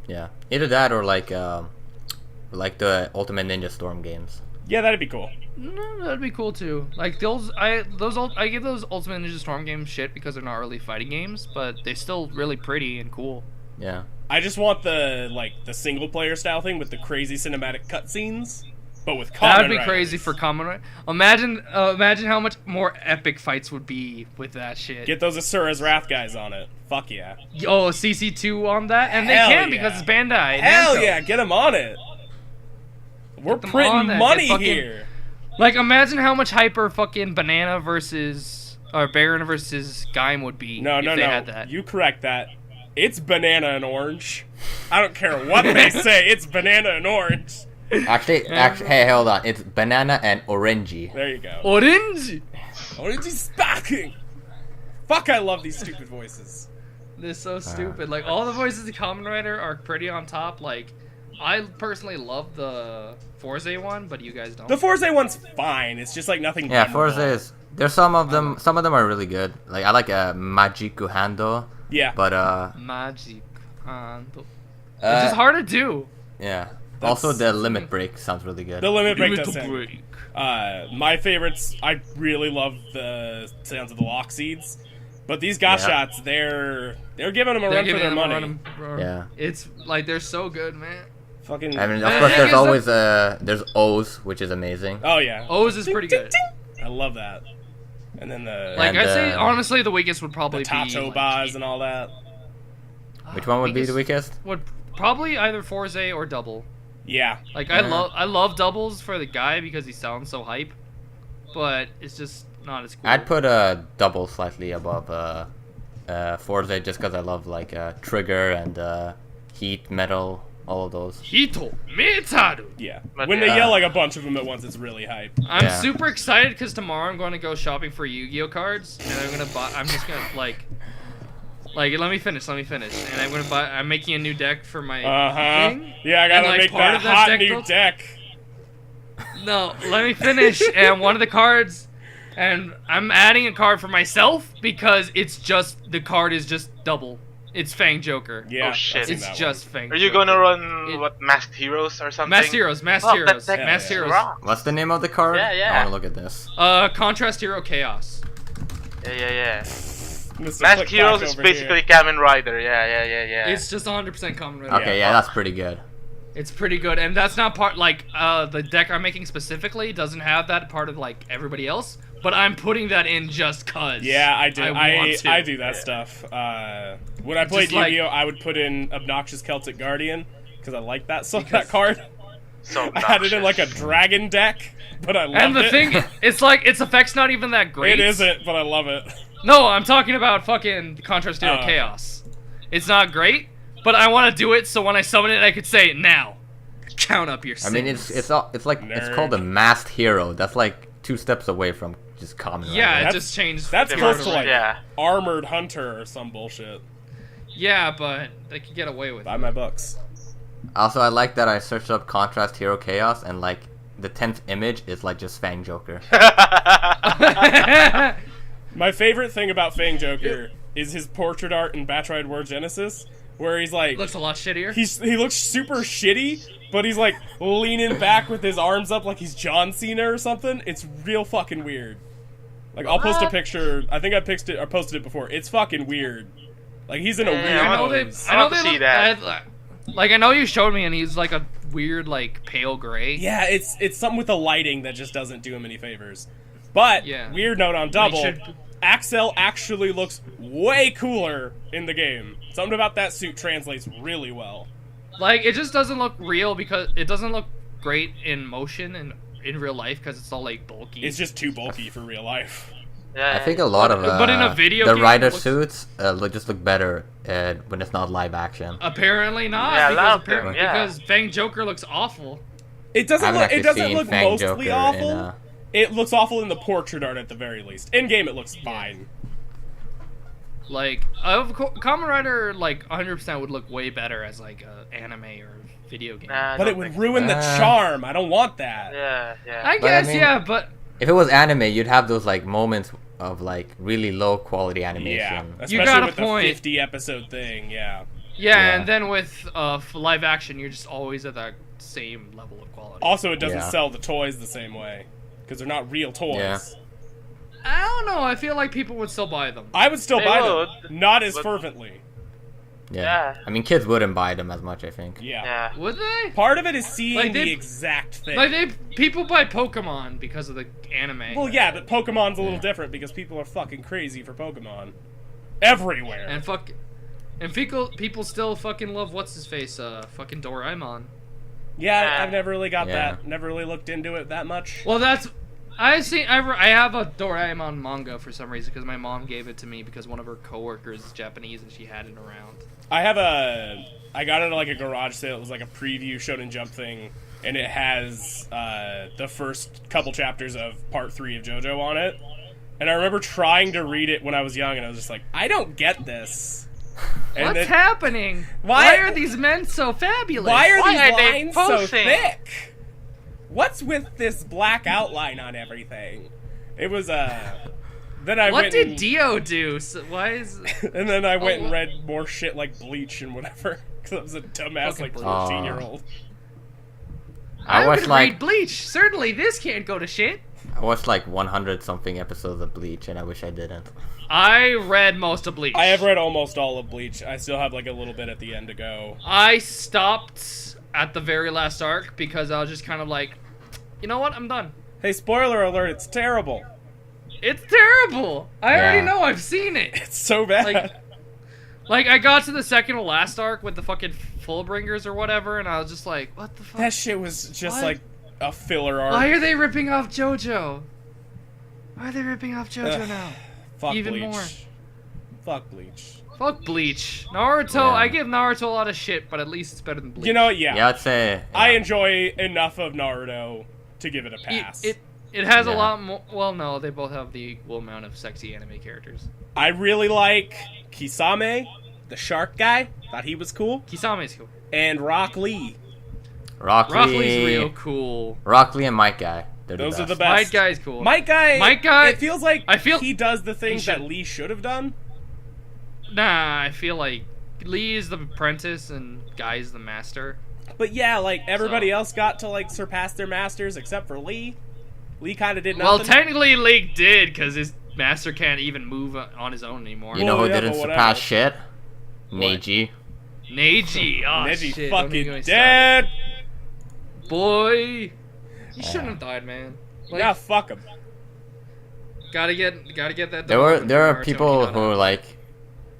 B: yeah, either that or like the Ultimate Ninja Storm games.
C: Yeah, that'd be cool.
A: No, that'd be cool too. Like I give those Ultimate Ninja Storm games shit because they're not really fighting games, but they're still really pretty and cool.
B: Yeah.
C: I just want the single player style thing with the crazy cinematic cutscenes, but with Kamen
A: That'd be
C: Riders.
A: crazy for Kamen Rider. Imagine how much more epic fights would be with that shit.
C: Get those Asura's Wrath guys on it. Fuck yeah.
A: Oh, CC2 on that, and
C: Hell
A: they can
C: yeah.
A: because it's Bandai.
C: Hell
A: Namco.
C: yeah, get them on it. We're
A: them
C: printing
A: on that.
C: money
A: Get fucking-
C: here.
A: Like, imagine how much hyper fucking Banana versus Baron versus Gaim would be
C: No,
A: if
C: no,
A: they
C: no.
A: had that.
C: You correct that. It's banana and orange. I don't care what they say. It's banana and orange.
B: Actually, hey, hold on. It's banana and orangey.
C: There you go.
A: Orange.
C: Orange is sparking. Fuck, I love these stupid voices.
A: They're so stupid. Like, all the voices of Kamen Rider are pretty on top. Like, I personally love the Forza one, but you guys don't.
C: The Forza one's fine. It's just like nothing.
B: Yeah,
C: memorable.
B: Forza is. There's some of them. Some of them are really good. Like I like Majiku Hando.
C: Yeah.
B: But
A: Magic. It's just hard to do.
B: Yeah. Also, the limit break sounds really good.
C: The limit break does
A: Little
C: sound.
A: break.
C: My favorites. I really love the sounds of the lock seeds, but these gas shots, they're giving them a
A: They're
C: run for
A: giving
C: their
A: them
C: money.
A: a run.
B: Yeah.
A: It's like they're so good, man.
C: Fucking.
B: I mean, of
A: The
B: course,
A: thing
B: there's
A: is
B: always there's O's, which is amazing.
C: Oh yeah.
A: O's is pretty
C: Ting,
A: good.
C: ting. I love that. And then the
A: Like,
B: And,
A: I'd say, honestly, the weakest would probably
C: the
A: be...
C: Tato
A: like,
C: bars and all that.
B: Which one would be the weakest?
A: Would probably either Forza or Double.
C: Yeah.
A: Like,
B: Yeah.
A: I love Doubles for the guy because he sounds so hype, but it's just not as cool.
B: I'd put Double slightly above Forza just because I love like Trigger and Heat, Metal, all of those.
A: Hito Metaru!
C: Yeah.
D: But
C: When they
D: yeah.
C: yell like a bunch of them at once, it's really hype.
A: I'm
B: Yeah.
A: super excited because tomorrow I'm going to go shopping for Yu-Gi-Oh cards, and I'm gonna buy. I'm just gonna like, let me finish. And I'm gonna buy. I'm making a new deck for my thing.
C: Yeah, I gotta
A: like,
C: make
A: part
C: that
A: of that
C: hot
A: deck
C: new
A: build-
C: deck.
A: No, let me finish. And one of the cards, and I'm adding a card for myself because the card is just double. It's Fang Joker.
C: Yeah.
D: Oh, shit.
C: I've seen
A: It's
C: that
A: just Fang.
D: Are you
A: Joker.
D: gonna run
A: It-
D: what Masked Heroes or something?
A: Masked Heroes? Masked
D: Oh,
A: Heroes.
D: that
A: Masked
C: yeah.
A: Heroes.
D: rock.
B: What's the name of the card?
D: Yeah, yeah.
B: I want to look at this.
A: Contrast Hero Chaos.
D: Yeah.
C: Mr.
D: Masked
C: Click-Clack
D: Heroes is
C: over
D: basically
C: here.
D: Kamen Rider. Yeah.
A: It's just 100% Kamen Rider.
B: Okay,
C: Yeah.
B: yeah, that's pretty good.
A: It's pretty good, and that's not part like the deck I'm making specifically doesn't have that part of like everybody else. But I'm putting that in just cause.
C: Yeah, I do.
A: want to.
C: I do that stuff. When I played
A: Just like-
C: Yu-Gi-Oh, I would put in Obnoxious Celtic Guardian because I like that card.
D: So
C: I had it in like a
D: obnoxious.
C: dragon deck, but I loved
A: And the
C: it.
A: thing, it's like its effect's not even that great.
C: It isn't, but I love it.
A: No, I'm talking about fucking Contrast Hero
C: Oh.
A: Chaos. It's not great, but I want to do it so when I summon it, I could say it now. Count up your
B: I
A: sins.
B: mean, it's like it's
C: Nerd.
B: called a masked hero. That's like 2 steps away from just Kamen Rider.
A: Yeah, it
C: That's-
A: just changed.
C: That's
A: the
C: close
A: word
C: to
A: around.
C: like
D: Yeah.
C: Armored Hunter or some bullshit.
A: Yeah, but they could get away with
C: Buy
A: it.
C: my books.
B: Also, I like that I searched up Contrast Hero Chaos and like the 10th image is like just Fang Joker.
C: My favorite thing about Fang Joker is his portrait art in Batroid War Genesis, where he's like
A: Looks a lot shittier.
C: he looks super shitty, but he's like leaning back with his arms up like he's John Cena or something. It's real fucking weird. Like I'll post a picture. I think I posted it before. It's fucking weird. Like he's in a
D: Yeah,
C: weird
A: I know they.
C: pose.
A: I know
D: want to
A: they
D: see
A: look,
D: that.
A: like I know you showed me, and he's like a weird, like pale gray.
C: Yeah, it's something with the lighting that just doesn't do him any favors. But
A: Yeah.
C: weird note on Double,
A: should-
C: Axel actually looks way cooler in the game. Something about that suit translates really well.
A: Like it just doesn't look real because it doesn't look great in motion and in real life because it's all like bulky.
C: It's just too bulky for real life.
D: Yeah,
B: I think a lot of
A: But in a video
B: the
A: game,
B: rider
A: it looks-
B: suits just look better when it's not live action.
A: apparently not.
D: Yeah, a lot
A: because,
D: of them, yeah.
A: because Fang Joker looks awful.
C: It doesn't
B: I haven't
C: look. It
B: actually
C: doesn't
B: seen
C: look
B: Fang
C: mostly
B: Joker
C: awful.
B: in,
C: It looks awful in the portrait art at the very least. In game, it looks fine.
A: Like Kamen Rider, like 100% would look way better as like a anime or video game.
D: Nah, I
C: But
D: don't
C: it would
D: think-
C: ruin the charm. I don't want that.
D: Yeah.
A: I
B: But I
A: guess
B: mean-
A: yeah, but
B: If it was anime, you'd have those like moments of like really low quality animation.
C: Yeah, especially
A: got a
C: with
A: point.
C: the 50 episode thing. Yeah.
A: Yeah, and then with live action, you're just always at that same level of quality.
C: Also, it doesn't sell the toys the same way because they're not real toys.
B: Yeah.
A: I don't know. I feel like people would still buy them.
C: I would still buy them,
D: would,
C: not as
D: but-
C: fervently.
B: Yeah. I mean, kids wouldn't buy them as much, I think.
C: Yeah.
A: Would they?
C: Part of it is seeing
A: Like,
C: the
A: they-
C: exact thing.
A: Like people buy Pokemon because of the anime.
C: Well, yeah, but Pokemon's a little different because people are fucking crazy for Pokemon. Everywhere.
A: And people still fucking love what's his face, fucking Doraemon.
C: Yeah, I've never really got
B: Yeah.
C: that. Never really looked into it that much.
A: Well, I have a Doraemon manga for some reason because my mom gave it to me because one of her coworkers is Japanese and she had it around.
C: I got it at like a garage sale. It was like a preview Shonen Jump thing, and it has the first couple chapters of Part 3 of JoJo on it. And I remember trying to read it when I was young, and I was just like, I don't get this. And
A: What's happening? Why are these men so fabulous?
C: Why are
D: they
C: these lines so
D: posing?
C: thick? What's with this black outline on everything? It was Then I
A: What
C: went
A: did
C: and,
A: Dio do? So why is?
C: and then I went and read more shit like Bleach and whatever because I was a dumbass
A: Fucking
C: like
A: Bleach.
C: 14-year-old.
B: I
A: I
B: watched
A: would
B: like
A: read Bleach. Certainly, this can't go to shit.
B: I watched like 100 something episodes of Bleach, and I wish I didn't.
A: I read most of Bleach.
C: I have read almost all of Bleach. I still have like a little bit at the end to go.
A: I stopped at the very last arc because I was just kind of like, you know what? I'm done.
C: Hey, spoiler alert! It's terrible.
A: It's terrible. I already
B: Yeah.
A: know. I've seen it.
C: It's so bad.
A: Like I got to the second to last arc with the fucking Fullbringers or whatever, and I was just like, what the fuck?
C: That shit was just
A: What?
C: like a filler arc.
A: Why are they ripping off JoJo? Why are they ripping off JoJo now?
C: Fuck
A: even
C: Bleach.
A: more?
C: Fuck Bleach.
A: Fuck Bleach. Naruto.
B: Yeah.
A: I give Naruto a lot of shit, but at least it's better than Bleach.
C: You know, yeah.
B: Yeah, I'd say.
C: I
B: yeah.
C: enjoy enough of Naruto to give it a pass.
A: It has a
B: Yeah.
A: lot more. Well, no, they both have the equal amount of sexy anime characters.
C: I really like Kisame, the shark guy. Thought he was cool.
A: Kisame's cool.
C: And Rock Lee.
B: Rock
A: Rock
B: Lee,
A: Lee's real cool.
B: Rock Lee and Mike Guy. They're
C: Those
B: the
C: are the
B: best.
C: best.
A: Mike Guy's cool.
C: Mike Guy. It feels like he does the things
A: should.
C: that Lee should have done.
A: Nah, I feel like Lee is the apprentice and Guy's the master.
C: But yeah, like everybody
A: So-
C: else got to like surpass their masters except for Lee. Lee kind of did nothing.
A: Well, technically Lee did because his master can't even move on his own anymore.
B: You know
C: Well,
B: who
C: yeah,
B: didn't
C: but
B: surpass
C: whatever.
B: shit? Neji.
A: Neji. Oh,
C: Neji
A: shit. Don't even get
C: fucking
A: me started.
C: dead.
A: Boy, he shouldn't have died, man. Like,
C: Yeah, fuck him.
A: gotta get that.
B: There
A: Naruto
B: are people
A: when he got
B: who
A: out.
B: like.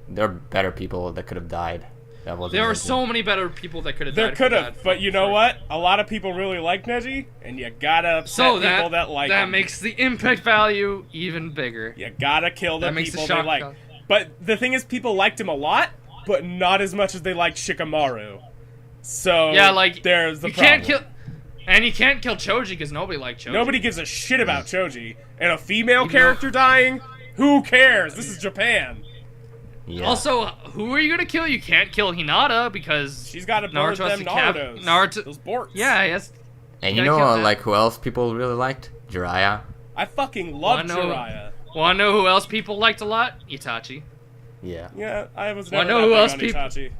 B: There are better people that could have died. That wasn't.
A: There are
B: Neji.
A: so many better people that could have died.
C: There
A: for
C: could
A: that
C: have, but you know
A: fucking
C: what? A lot of people really like Neji, and you gotta upset
A: So
C: people that like
A: that
C: him.
A: makes the impact value even bigger.
C: You gotta kill the
A: That makes the
C: people they
A: shock
C: like.
A: value.
C: But the thing is, people liked him a lot, but not as much as they liked Shikamaru. So
A: Yeah, like
C: there's the
A: you
C: problem.
A: can't kill, and you can't kill Choji because nobody liked Choji.
C: Nobody gives a shit about Choji, and a female character dying. Who cares? This is Japan.
B: Yeah.
A: Also, who are you gonna kill? You can't kill Hinata because
C: She's got to birth
A: Naruto has
C: them
A: to cap-
C: Narutos.
A: Naruto-
C: Those borks.
A: yeah, yes.
B: and
A: you
B: you
A: gotta
B: know
A: kill that.
B: like who else people really liked? Jiraiya.
C: I fucking love
A: Wanna know-
C: Jiraiya.
A: Wanna know who else people liked a lot? Itachi.
B: Yeah.
C: Yeah, I was
A: Wanna
C: never
A: know who
C: that
A: else
C: big on
A: people-
C: Itachi.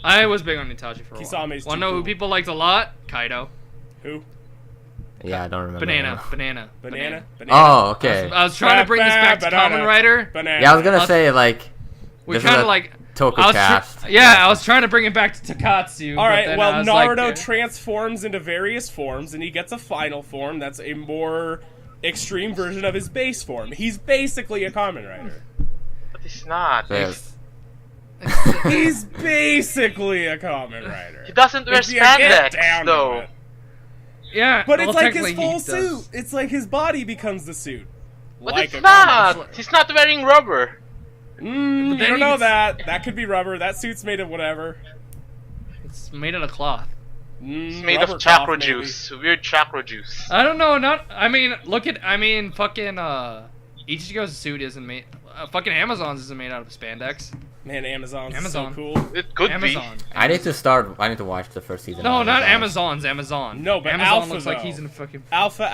A: I was big on Itachi for a while.
C: Kisame's
A: Wanna
C: too
A: know who
C: cool.
A: people liked a lot? Kaido.
C: Who?
B: Yeah, I don't remember.
A: Banana.
B: him.
A: Banana.
C: Banana?
B: Oh, okay.
A: I was trying to bring this back to
C: Banana.
A: Kamen Rider.
C: Banana.
B: Yeah, I was gonna
A: Us-
B: say like.
A: We
B: this is
A: kind
B: a
A: of like.
B: Toku
A: I was
B: cast.
A: I was trying to bring it back to Takatsu.
C: All
A: but
C: right,
A: then
C: well,
A: I was
C: Naruto
A: like,
C: transforms into various forms, and he gets a final form that's a more extreme version of his base form. He's basically a Kamen Rider.
D: But it's not.
B: Yes.
C: He's basically a Kamen Rider.
D: He doesn't wear
C: If you get
D: spandex,
C: down to
D: though.
C: it.
A: yeah,
C: But
A: well,
C: it's like his
A: technically
C: full
A: he does.
C: suit. It's like his body becomes the suit.
D: But
C: like
D: it's
C: a
D: not.
C: Kamen
D: He's not wearing rubber.
C: You
A: then
C: don't
A: he
C: know
A: gets-
C: that. That could be rubber. That suit's made of whatever.
A: It's made out of cloth.
D: It's made
C: Rubber
D: of chakra
C: cloth, maybe.
D: juice. Weird chakra juice.
A: I don't know. Not. I mean, fucking Ichigo's suit isn't made. Fucking Amazon's isn't made out of spandex.
C: Man, Amazon's
A: Amazon.
C: so cool.
D: It could
A: Amazon.
B: I need to watch the first season.
A: No,
B: of
A: not
B: Amazon.
A: Amazon.
C: No, but
A: Amazon
C: Alpha,
A: looks like
C: though.
A: he's in a fucking.
C: Alpha.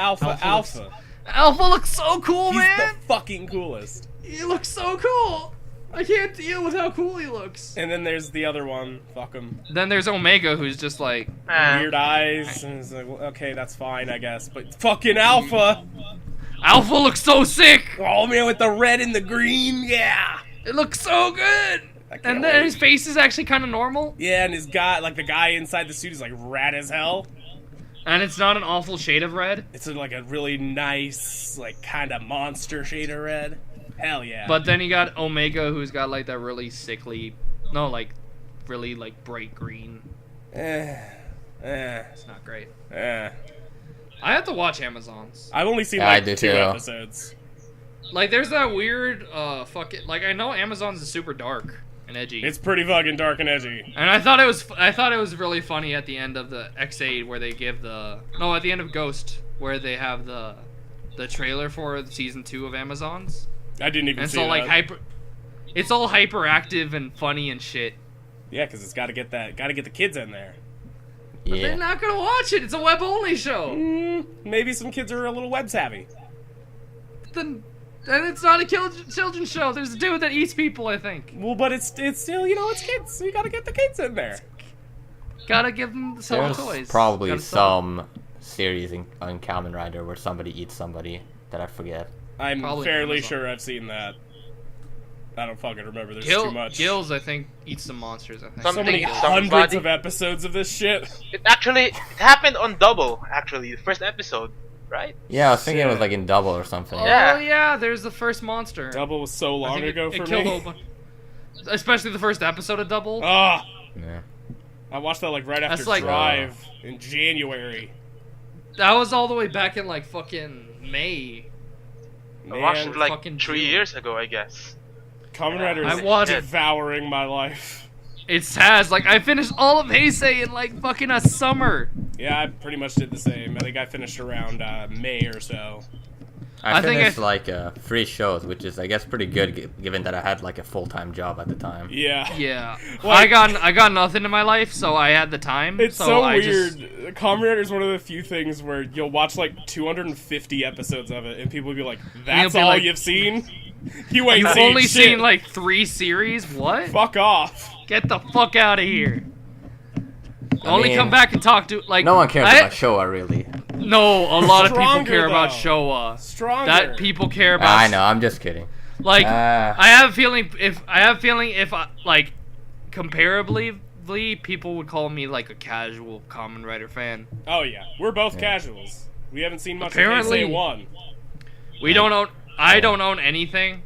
A: Alpha looks so cool,
C: He's
A: man.
C: the fucking coolest.
A: He looks so cool. I can't deal with how cool he looks.
C: And then there's the other one. Fuck him.
A: Then there's Omega, who's just like
C: Weird eyes. And it's like, well, okay, that's fine, I guess. But fucking Alpha.
A: Alpha looks so sick.
C: Oh man, with the red and the green, yeah.
A: It looks so good.
C: I can't
A: And
C: wait.
A: then his face is actually kind of normal.
C: Yeah, and his guy, like the guy inside the suit, is like rad as hell.
A: And it's not an awful shade of red.
C: It's like a really nice, like kind of monster shade of red. Hell yeah.
A: But then you got Omega, who's got like that really sickly, no, like really like bright green. It's not great. I have to watch Amazons.
C: I've only seen
B: Yeah, I
C: like
B: do
C: 2
B: too.
C: episodes.
A: Like, there's that weird, fucking, like, I know Amazons is super dark and edgy.
C: It's pretty fucking dark and edgy.
A: And I thought it was really funny at the end of the X8 where they give the, no, at the end of Ghost, where they have the trailer for season 2 of Amazons.
C: I didn't even
A: And
C: see
A: so, like,
C: that.
A: it's all hyperactive and funny and shit.
C: Yeah, because it's got to get the kids in there.
A: But they're not gonna watch it. It's a web-only show.
C: Maybe some kids are a little web savvy.
A: Then it's not a children's show. There's a dude that eats people, I think.
C: Well, but it's still, you know, it's kids. So you got to get the kids in there.
A: Gotta give them some
B: There's
A: toys.
B: probably
A: Gotta sell them.
B: some series on Kamen Rider where somebody eats somebody that I forget.
C: I'm
A: Probably
C: fairly
A: Amazon.
C: Sure I've seen that. I don't fucking remember. There's too much.
A: Gills, I think, eats some monsters. I think.
C: So many
D: Something-
C: hundreds
D: somebody-
C: of episodes of this shit.
D: It happened on Double, actually, the first episode, right?
B: Yeah, I was thinking it was
C: Shit.
B: like in Double or something.
A: Oh
D: Yeah.
A: yeah, there's the first monster.
C: Double was so
A: I
C: long
A: think
C: ago
A: it
C: for
A: killed a
C: me.
A: whole bunch. Especially the first episode of Double.
C: Ah,
B: Yeah.
C: I watched that like right after
A: That's like-
C: Drive in January.
A: That was all the way back in like fucking May.
D: I watched
C: Man,
D: it like
A: fucking
D: 3
A: June.
D: years ago, I guess.
C: Kamen Rider
A: I
C: is
A: watched-
C: devouring my life.
A: It has like I finished all of Heisei in like fucking a summer.
C: Yeah, I pretty much did the same. I think I finished around May or so.
B: I
A: I think
B: finished
A: I-
B: like 3 shows, which is I guess pretty good given that I had like a full-time job at the time.
C: Yeah.
A: Yeah,
C: Like-
A: I got nothing in my life, so I had the time.
C: It's so
A: I
C: weird.
A: Just,
C: Kamen Rider is one of the few things where you'll watch like 250 episodes of it, and people will be like, "That's
A: be
C: all
A: like-
C: you've seen? You ain't
A: You've
C: seen
A: only
C: shit.
A: seen like 3 series. What?
C: Fuck off."
A: Get the fuck out of here. Only
B: mean,
A: come back and talk to like.
B: No one cares
A: I-
B: about Showa really.
A: No, a lot of people
C: Stronger,
A: care about
C: though.
A: Showa.
C: Stronger.
A: That people care about.
B: I know, I'm just kidding.
A: Like,
B: Ah.
A: I have a feeling if like, comparably, people would call me like a casual Kamen Rider fan.
C: Oh yeah, we're both
B: Yeah.
C: casuals. We haven't seen much
A: Apparently-
C: of Heisei 1.
A: We don't own. I don't own anything.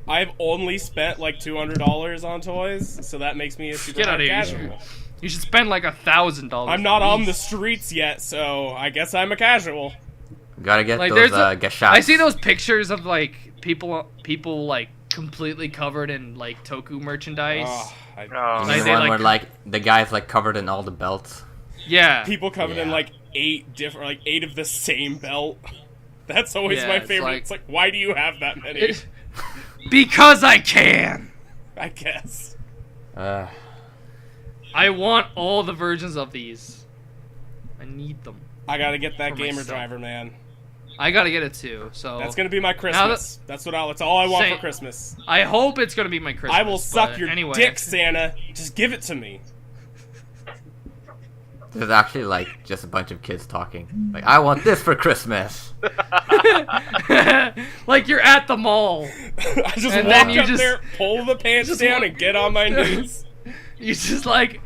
C: I've only spent like $200 on toys, so that makes me a super
A: Get out of
C: casual.
A: here. You should spend like $1,000.
C: I'm not on the streets yet, so I guess I'm a casual.
B: Gotta get
A: Like,
B: those
A: there's
B: gashats.
A: I see those pictures of like people like completely covered in like Toku merchandise.
C: Oh,
D: Oh.
B: You
A: Like,
B: mean the
A: they,
B: one
A: like-
B: where like the guy's like covered in all the belts.
A: Yeah.
C: people coming in
B: Yeah.
C: like 8 of the same belt. That's always
A: Yeah,
C: my
A: it's
C: favorite.
A: like-
C: It's like, why do you have that many?
A: Because I can.
C: I guess.
A: I want all the versions of these. I need them.
C: I gotta get that
A: For
C: gamer
A: myself.
C: driver, man.
A: I gotta get it too. So
C: That's gonna be my Christmas. That's all I want
A: Say-
C: for Christmas.
A: I hope it's gonna be my Christmas.
C: I will suck
A: but
C: your
A: anyway.
C: dick, Santa. Just give it to me.
B: There's actually like just a bunch of kids talking. Like, I want this for Christmas.
A: Like you're at the mall.
C: I just
A: And
C: walk
A: then you
C: up
A: just-
C: there, pull the pants
A: just
C: down,
A: walk-
C: and get on my knees.
A: You just like,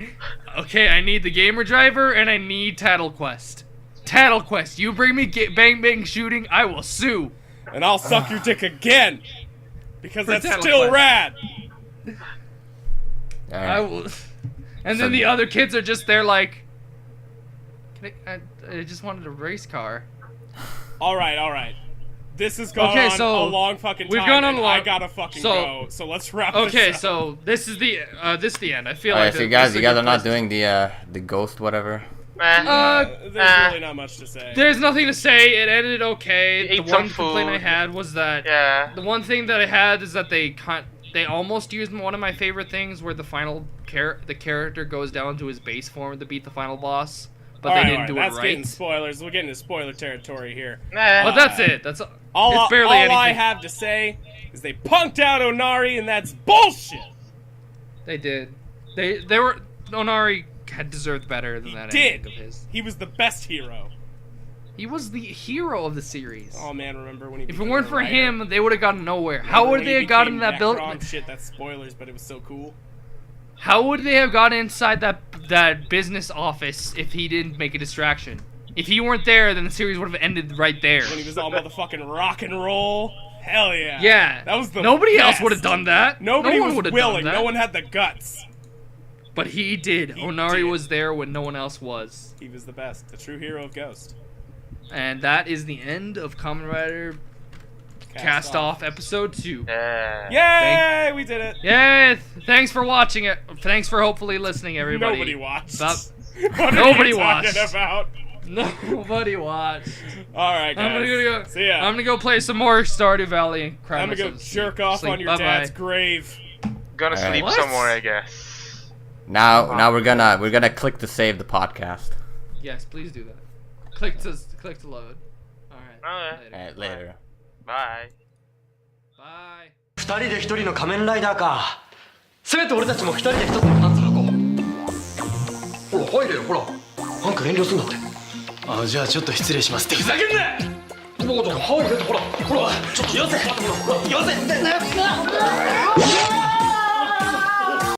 A: okay, I need the gamer driver and I need Tattle Quest. Tattle Quest, you bring me bang bang shooting, I will sue.
C: And I'll suck your dick again. Because
A: For
C: that's
A: Tattle
C: still
A: Quest.
C: rad.
A: I
B: Alright.
A: will. And then the other kids are just there like, I just wanted a race car.
C: Alright. This has gone
A: Okay,
C: on
A: so
C: a long fucking time.
A: we've gone on
C: and
A: a long-
C: I gotta fucking
A: so-
C: go. So let's wrap this
A: Okay,
C: up.
A: so this is the end. I feel
B: Alright,
A: like
B: so you
A: this
B: guys
A: is a
B: are
A: good
B: not
A: place-
B: doing the ghost whatever.
C: There's really not much to say.
A: There's nothing to say. It ended okay.
D: Ate
A: The
D: some
A: one complaint I
D: food.
A: had was that
D: Yeah.
A: the one thing that I had is that they almost used one of my favorite things where the final the character goes down to his base form to beat the final boss, but they didn't do it
C: that's
A: right.
C: getting spoilers. We'll get into spoiler territory here.
D: Nah.
A: But that's it. That's it's
C: All
A: barely anything.
C: I have to say is they punked out Onari, and that's bullshit.
A: They did. They were Onari had deserved better than that. ending of his.
C: He was the best hero.
A: He was the hero of the series.
C: Oh man, remember when he?
A: If it
C: became
A: weren't
C: a
A: for
C: writer?
A: him, they would have gotten nowhere.
C: Remember
A: How would
C: when
A: they
C: he
A: have gotten
C: became
A: that building?
C: Necron? Shit, that's spoilers, but it was so cool.
A: How would they have gotten inside that business office if he didn't make a distraction? If he weren't there, then the series would have ended right there.
C: When he was all motherfucking rock and roll. Hell yeah.
A: Yeah.
C: That was the
A: Nobody else
C: best.
A: would have done that.
C: Nobody
A: no one
C: was
A: would have
C: willing.
A: done that.
C: No one had the guts.
A: But he did.
C: He
A: Onari
C: did.
A: was there when no one else was.
C: He was the best. The true hero of Ghost.
A: And that is the end of Kamen Rider Cast Off Episode 2.
C: Yay! We did it.
A: Yay! Thanks for watching it. Thanks for hopefully listening, everybody.
C: Nobody watched.
A: About-
C: What
A: Nobody
C: are you talking
A: watched.
C: about?
A: Nobody watched.
C: All right, guys.
A: I'm gonna go.
C: See ya.
A: I'm gonna go play some more Stardew Valley and cry
C: I'm gonna go
A: myself to
C: jerk
A: sleep.
C: off
A: Sleep.
C: on your
A: Bye-bye.
C: dad's grave.
D: Gonna
B: Alright.
D: sleep
A: What?
D: somewhere, I guess.
B: Now we're gonna click to save the podcast.
A: Yes, please do that. Click to load. All right.
D: Okay.
B: Alright, later.
D: Bye.
A: Bye.
E: 二人で一人の仮面ライダーか。せめて俺たちも一人で一つのパンツ履こう。ほら入れよほら。なんか遠慮すんだって。あ、じゃあちょっと失礼しますってふざけんな。もうだから入れってほらほらちょっとよせほらよせ。